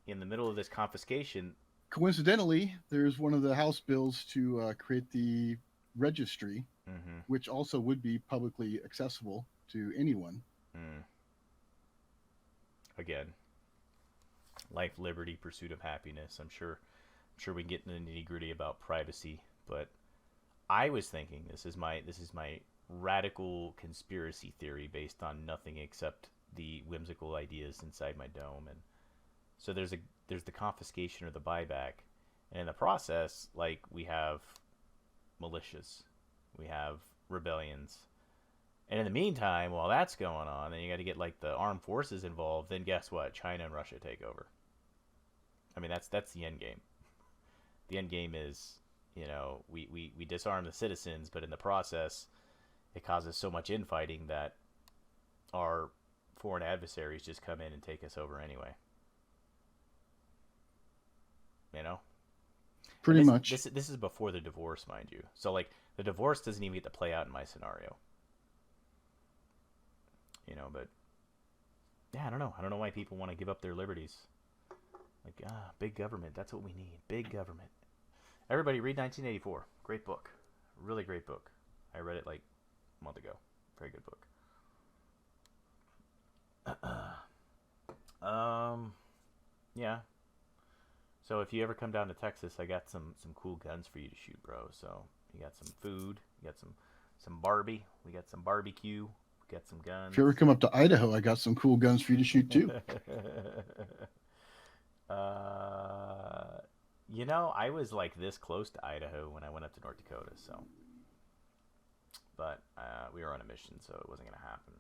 In the middle of this confiscation, Coincidentally, there's one of the House bills to create the registry, mm-hmm, which also would be publicly accessible to anyone. again, life, liberty, pursuit of happiness. I'm sure we can get into the nitty gritty about privacy, but I was thinking this is my radical conspiracy theory based on nothing except the whimsical ideas inside my dome. And so there's the confiscation or the buyback, and in the process, like, we have militias, we have rebellions, and in the meantime, while that's going on, then you got to get like the armed forces involved. Then guess what? China and Russia take over. I mean, that's the end game. The end game is, we disarm the citizens, but in the process, it causes so much infighting that our foreign adversaries just come in and take us over anyway. You know, and Pretty much. this is before the divorce, mind you. So like the divorce doesn't even get to play out in my scenario. But yeah, I don't know. I don't know why people want to give up their liberties. Like, big government. That's what we need. Big government. Everybody read 1984. Great book. Really great book. I read it like a month ago. Very good book. Yeah. So if you ever come down to Texas, I got some cool guns for you to shoot, bro. So you got some food, you got some Barbie, we got some barbecue, we got some guns. If you ever come up to Idaho, I got some cool guns for you to shoot too. I was like this close to Idaho when I went up to North Dakota, so. But we were on a mission, so it wasn't going to happen.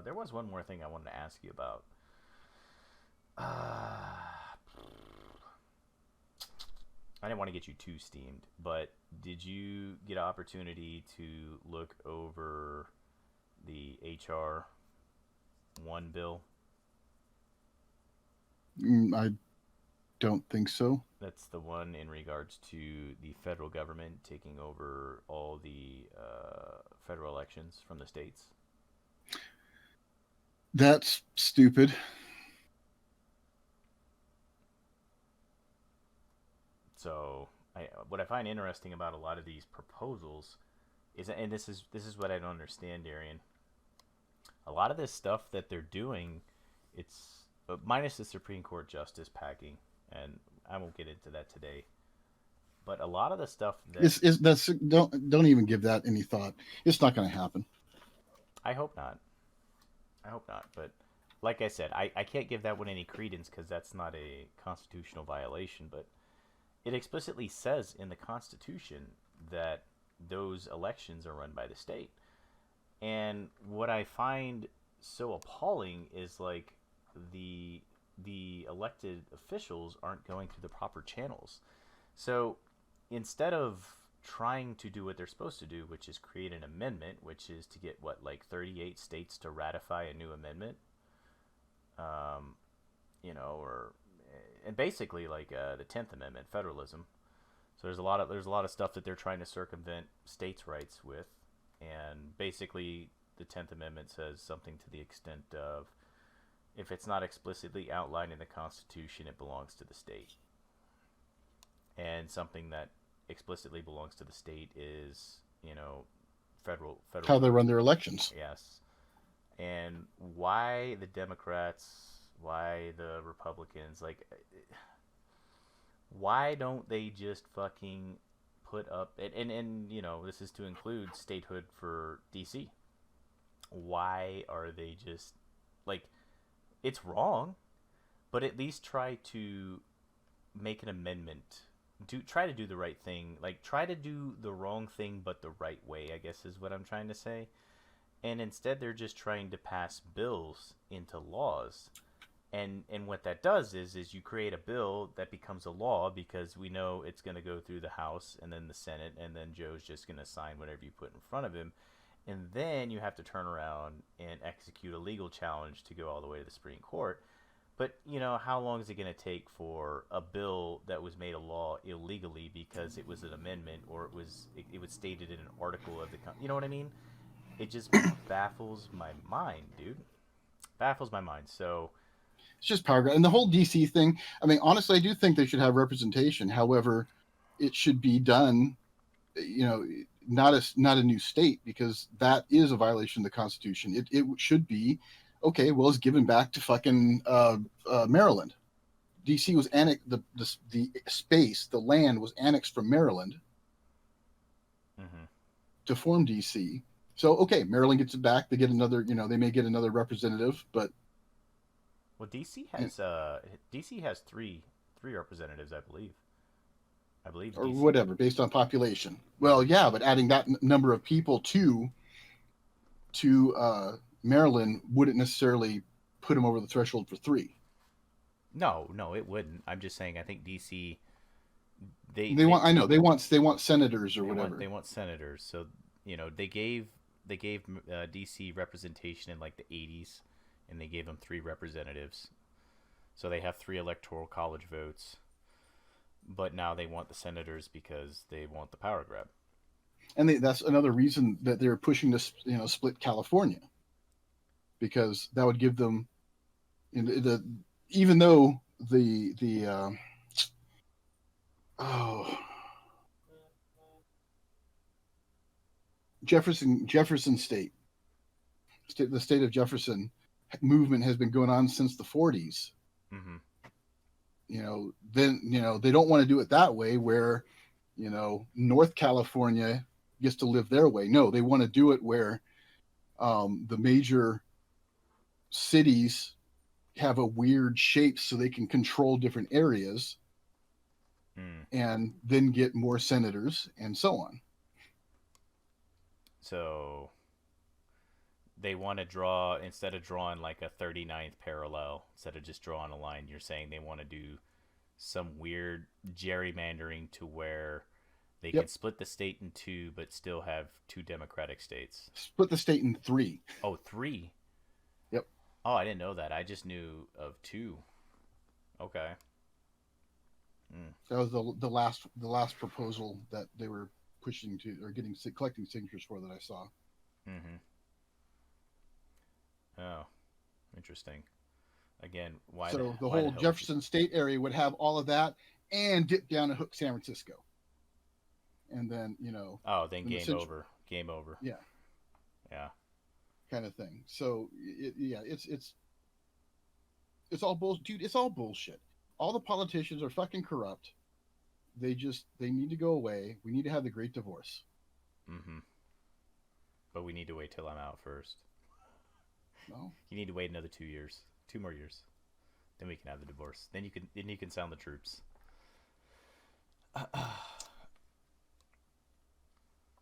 There was one more thing I wanted to ask you about. I didn't want to get you too steamed, but did you get an opportunity to look over the HR 1 bill? I don't think so. That's the one in regards to the federal government taking over all the federal elections from the states. That's stupid. So, what I find interesting about a lot of these proposals is, and this is what I don't understand, Darian. A lot of this stuff that they're doing, it's minus the Supreme Court justice packing, and I won't get into that today. But a lot of the stuff don't even give that any thought. It's not going to happen. I hope not. But like I said, I can't give that one any credence because that's not a constitutional violation. But it explicitly says in the Constitution that those elections are run by the state. And what I find so appalling is like the elected officials aren't going through the proper channels. So instead of trying to do what they're supposed to do, which is create an amendment, which is to get 38 states to ratify a new amendment, and basically like the 10th Amendment, federalism. So there's a lot of stuff that they're trying to circumvent states' rights with, and basically the 10th Amendment says something to the extent of, if it's not explicitly outlined in the Constitution, it belongs to the state. And something that explicitly belongs to the state is, federal how they run their elections. Yes. And why the Democrats, why the Republicans, like, why don't they just fucking put up, and you know, this is to include statehood for DC. Why are they just, like, it's wrong, but at least try to make an amendment. Try to do the right thing. Like, try to do the wrong thing but the right way, I guess is what I'm trying to say. And instead they're just trying to pass bills into laws. And what that does is you create a bill that becomes a law because we know it's going to go through the House and then the Senate, and then Joe's just going to sign whatever you put in front of him. And then you have to turn around and execute a legal challenge to go all the way to the Supreme Court. But, you know, how long is it going to take for a bill that was made a law illegally because it was an amendment, or it was stated in an article of the you know what I mean? It just baffles my mind, dude. Baffles my mind. So It's just power grab. And the whole DC thing, I mean, honestly, I do think they should have representation. However, it should be done, you know, not a new state, because that is a violation of the Constitution. It should be, okay, well, it's given back to fucking Maryland. DC was annexed, the space, the land was annexed from Maryland to form DC. So, okay, Maryland gets it back. They get another, you know, they may get another representative, but well, DC has three representatives, I believe. I believe or DC. whatever, based on population. Well, yeah, but adding that number of people to Maryland wouldn't necessarily put them over the threshold for three. No, no, it wouldn't. I'm just saying. I think DC They want, I know, they want senators or whatever. they want senators. So you know they gave DC representation in like the 80s, and they gave them three representatives. So they have three electoral college votes. But now they want the senators because they want the power grab. And that's another reason that they're pushing this, you know, split California, because that would give them, you know, even though oh Jefferson state, the state of Jefferson movement has been going on since the 40s. Mm-hmm. You know, then, you know, they don't want to do it that way where, you know, North California gets to live their way. No, they want to do it where the major cities have a weird shape so they can control different areas and then get more senators and so on. So they want to draw, instead of drawing like a 39th parallel, instead of just drawing a line, you're saying they want to do some weird gerrymandering to where they can split the state in two but still have two Democratic states. Split the state in three. Oh, three? Yep. Oh, I didn't know that. I just knew of two. Okay. That was the last proposal that they were pushing to, or collecting signatures for, that I saw. Oh, interesting. Again, why? So the why whole Jefferson State area would have all of that and dip down and hook San Francisco, and then, you know. Oh, then game over. Game over. Yeah. Yeah. Kind of thing. So it's all bullshit, dude. It's all bullshit. All the politicians are fucking corrupt. They need to go away. We need to have the Great Divorce. But we need to wait till I'm out first. No. You need to wait another 2 years. 2 more years. Then we can have the divorce. Then you can sound the troops.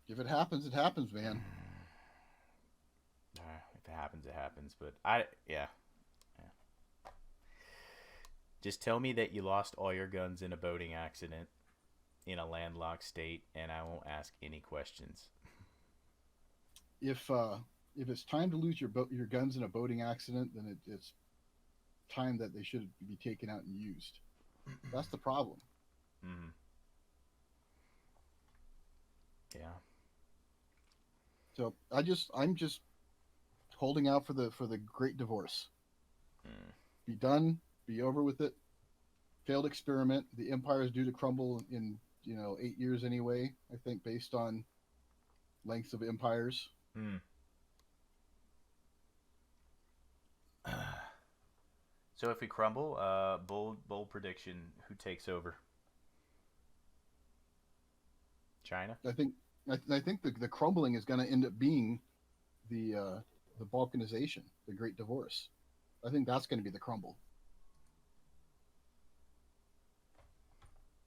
If it happens, it happens, man. If it happens, it happens. But yeah. Just tell me that you lost all your guns in a boating accident in a landlocked state, and I won't ask any questions. If it's time to lose your guns in a boating accident, then it's time that they should be taken out and used. That's the problem. Yeah. So I'm just holding out for the Great Divorce. Be done. Be over with it. Failed experiment. The empire is due to crumble in 8 years anyway, I think, based on lengths of empires. So if we crumble, bold prediction: who takes over? China. I think I think the crumbling is going to end up being the balkanization, the Great Divorce. I think that's going to be the crumble.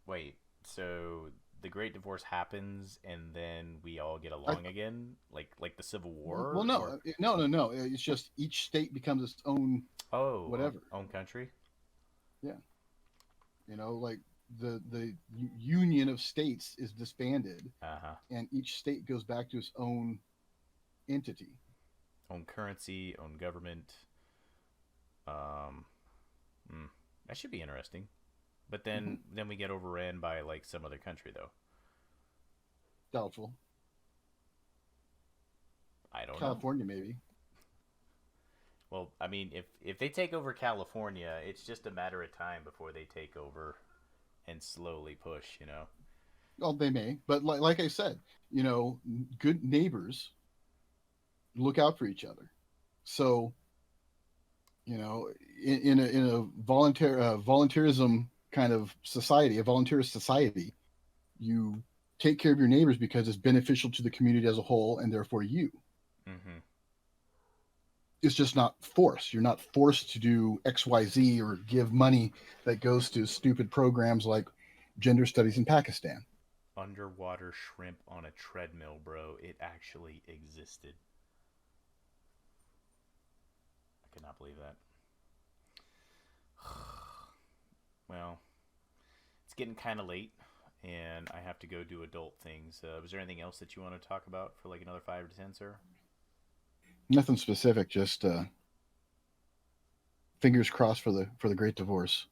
Wait, so the Great Divorce happens, and then we all get I, along again, like the Civil well, War, no, or no. It's just each state becomes its own whatever. own country. Yeah, like the union of states is disbanded, Uh huh. and each state goes back to its own entity. Own currency, own government. Um, that should be interesting. But Mm-hmm. then we get overran by like some other country though. Doubtful. I don't know. California, maybe. Well, I mean, if they take over California, it's just a matter of time before they take over and slowly push. Well, they may, but like I said, good neighbors look out for each other. So, in a volunteerism kind of society, a volunteerist society, you take care of your neighbors because it's beneficial to the community as a whole, and therefore you. Mm-hmm. It's just not forced. You're not forced to do XYZ or give money that goes to stupid programs like gender studies in Pakistan. Underwater shrimp on a treadmill, bro. It actually existed. I could not believe that. Well, it's getting kind of late, and I have to go do adult things. Was there anything else that you want to talk about for like another 5 to 10, sir? Nothing specific, just fingers crossed for the great divorce.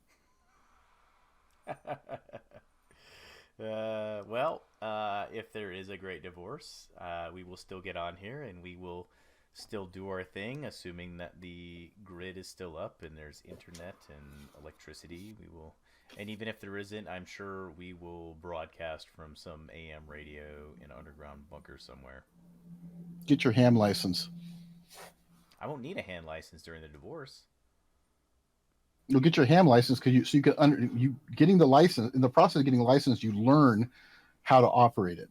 If there is a great divorce, we will still get on here and we will still do our thing, assuming that the grid is still up and there's internet and electricity. We will, and even if there isn't, I'm sure we will broadcast from some AM radio in an underground bunker somewhere. Get your ham license. I won't need a hand license during the divorce. You'll get your ham license because you can you getting the license in the process of getting the license, you learn how to operate it.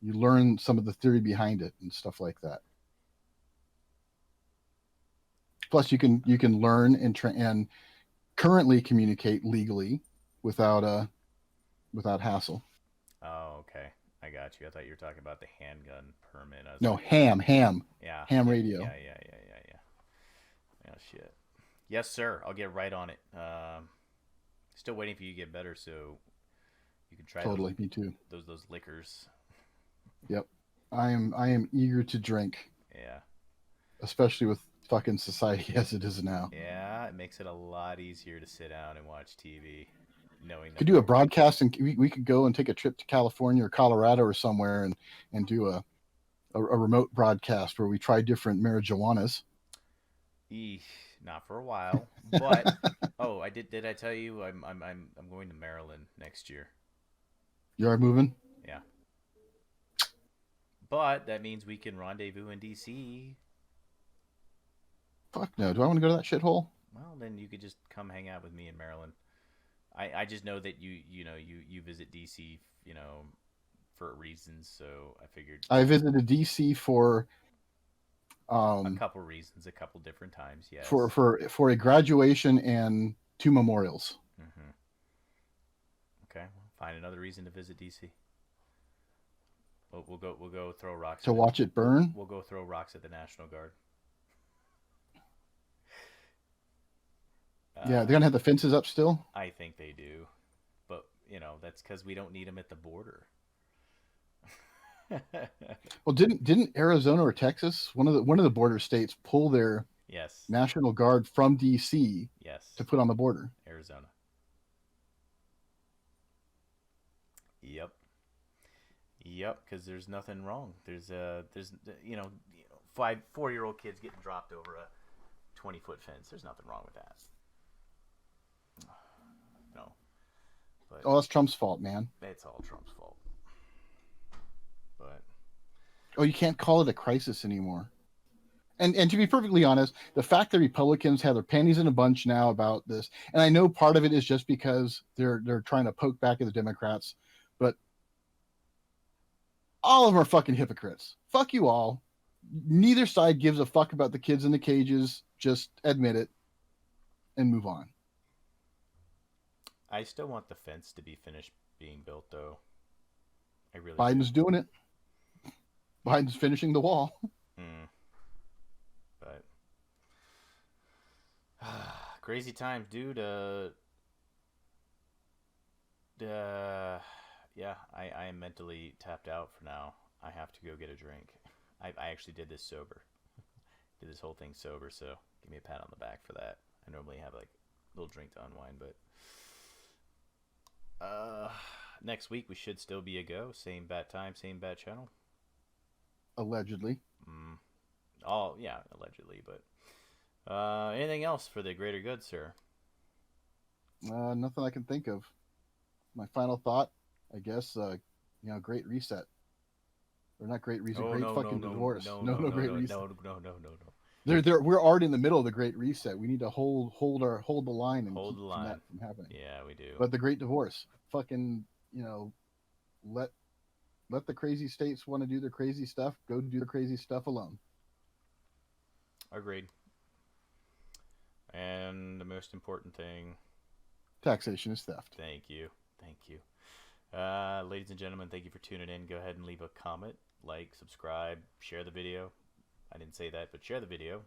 You learn some of the theory behind it and stuff like that. Plus, you can learn and currently communicate legally without without hassle. Oh, okay. I got you. I thought you were talking about the handgun permit. I was No like, ham, yeah, ham yeah, radio. yeah, yeah, yeah, yeah, yeah. Yeah, shit. Yes, sir. I'll get right on it. Still waiting for you to get better so you can try Totally, me too. those liquors. Yep, I am eager to drink, Yeah. especially with fucking society as it is now. Yeah, it makes it a lot easier to sit down and watch TV, knowing that Could do a broadcast and we could go and take a trip to California or Colorado or somewhere and do a remote broadcast where we try different marijuanas. eesh, not for a while. But oh, I did I tell you I'm going to Maryland next year. You are moving? Yeah. But that means we can rendezvous in DC. Fuck no. Do I want to go to that shithole? Well, then you could just come hang out with me in Maryland. I just know that you visit DC, for reasons, so I figured I visited DC a um couple reasons, a couple different times, for yes. for a graduation and two memorials. Hmm. Okay, well, find another reason to visit DC. We'll go throw rocks To at the watch it burn. we'll go throw rocks at the National Guard. Yeah, they're Uh, gonna have the fences up still. I think they do, but that's because we don't need them at the border. Well, didn't Arizona or Texas, one of the border states, pull their Yes, National Guard from DC to yes, put on the border? Arizona. Yep, yep. Because there's nothing wrong. There's 4-year-old kids getting dropped over a 20-foot fence. There's nothing wrong with that. No, but Oh, that's Trump's fault, man. it's all Trump's fault. But Oh, you can't call it a crisis anymore. And to be perfectly honest, the fact that Republicans have their panties in a bunch now about this, and I know part of it is just because they're trying to poke back at the Democrats, but all of them are fucking hypocrites. Fuck you all. Neither side gives a fuck about the kids in the cages. Just admit it and move on. I still want the fence to be finished being built, though. I really Biden's do. doing it. Biden's finishing the wall. Mm, but crazy times, dude. Yeah, I am mentally tapped out for now. I have to go get a drink. I actually did this sober. Did this whole thing sober, so give me a pat on the back for that. I normally have like a little drink to unwind, but next week we should still be a go. Same bad time, same bad channel. Allegedly. Mm. Oh yeah, allegedly, but anything else for the greater good, sir? Nothing I can think of. My final thought, I guess, great reset. Or not great reset, Oh great no no fucking no divorce. no No, no no, no great no reset. no no no no no. We're already in the middle of the great reset. We need to hold the line and Hold keep the from line. that from happening. Yeah, we do. But the great divorce, fucking, let let the crazy states want to do their crazy stuff. Go do the crazy stuff alone. Agreed. And the most important thing, Taxation is theft. thank you. Thank you. Ladies and gentlemen, thank you for tuning in. Go ahead and leave a comment, like, subscribe, share the video. I didn't say that, but share the video.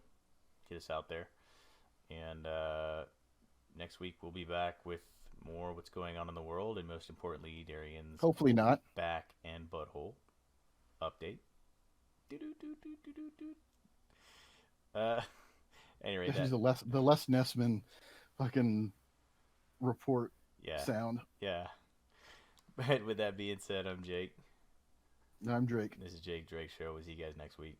Get us out there. And next week we'll be back with more what's going on in the world, and most importantly, Darian's Hopefully not. back and butthole update. Uh, anyway, This that is the Les Nessman fucking report yeah, sound. yeah. But with that being said, I'm Jake. I'm Drake. This is Jake Drake Show. We'll see you guys next week.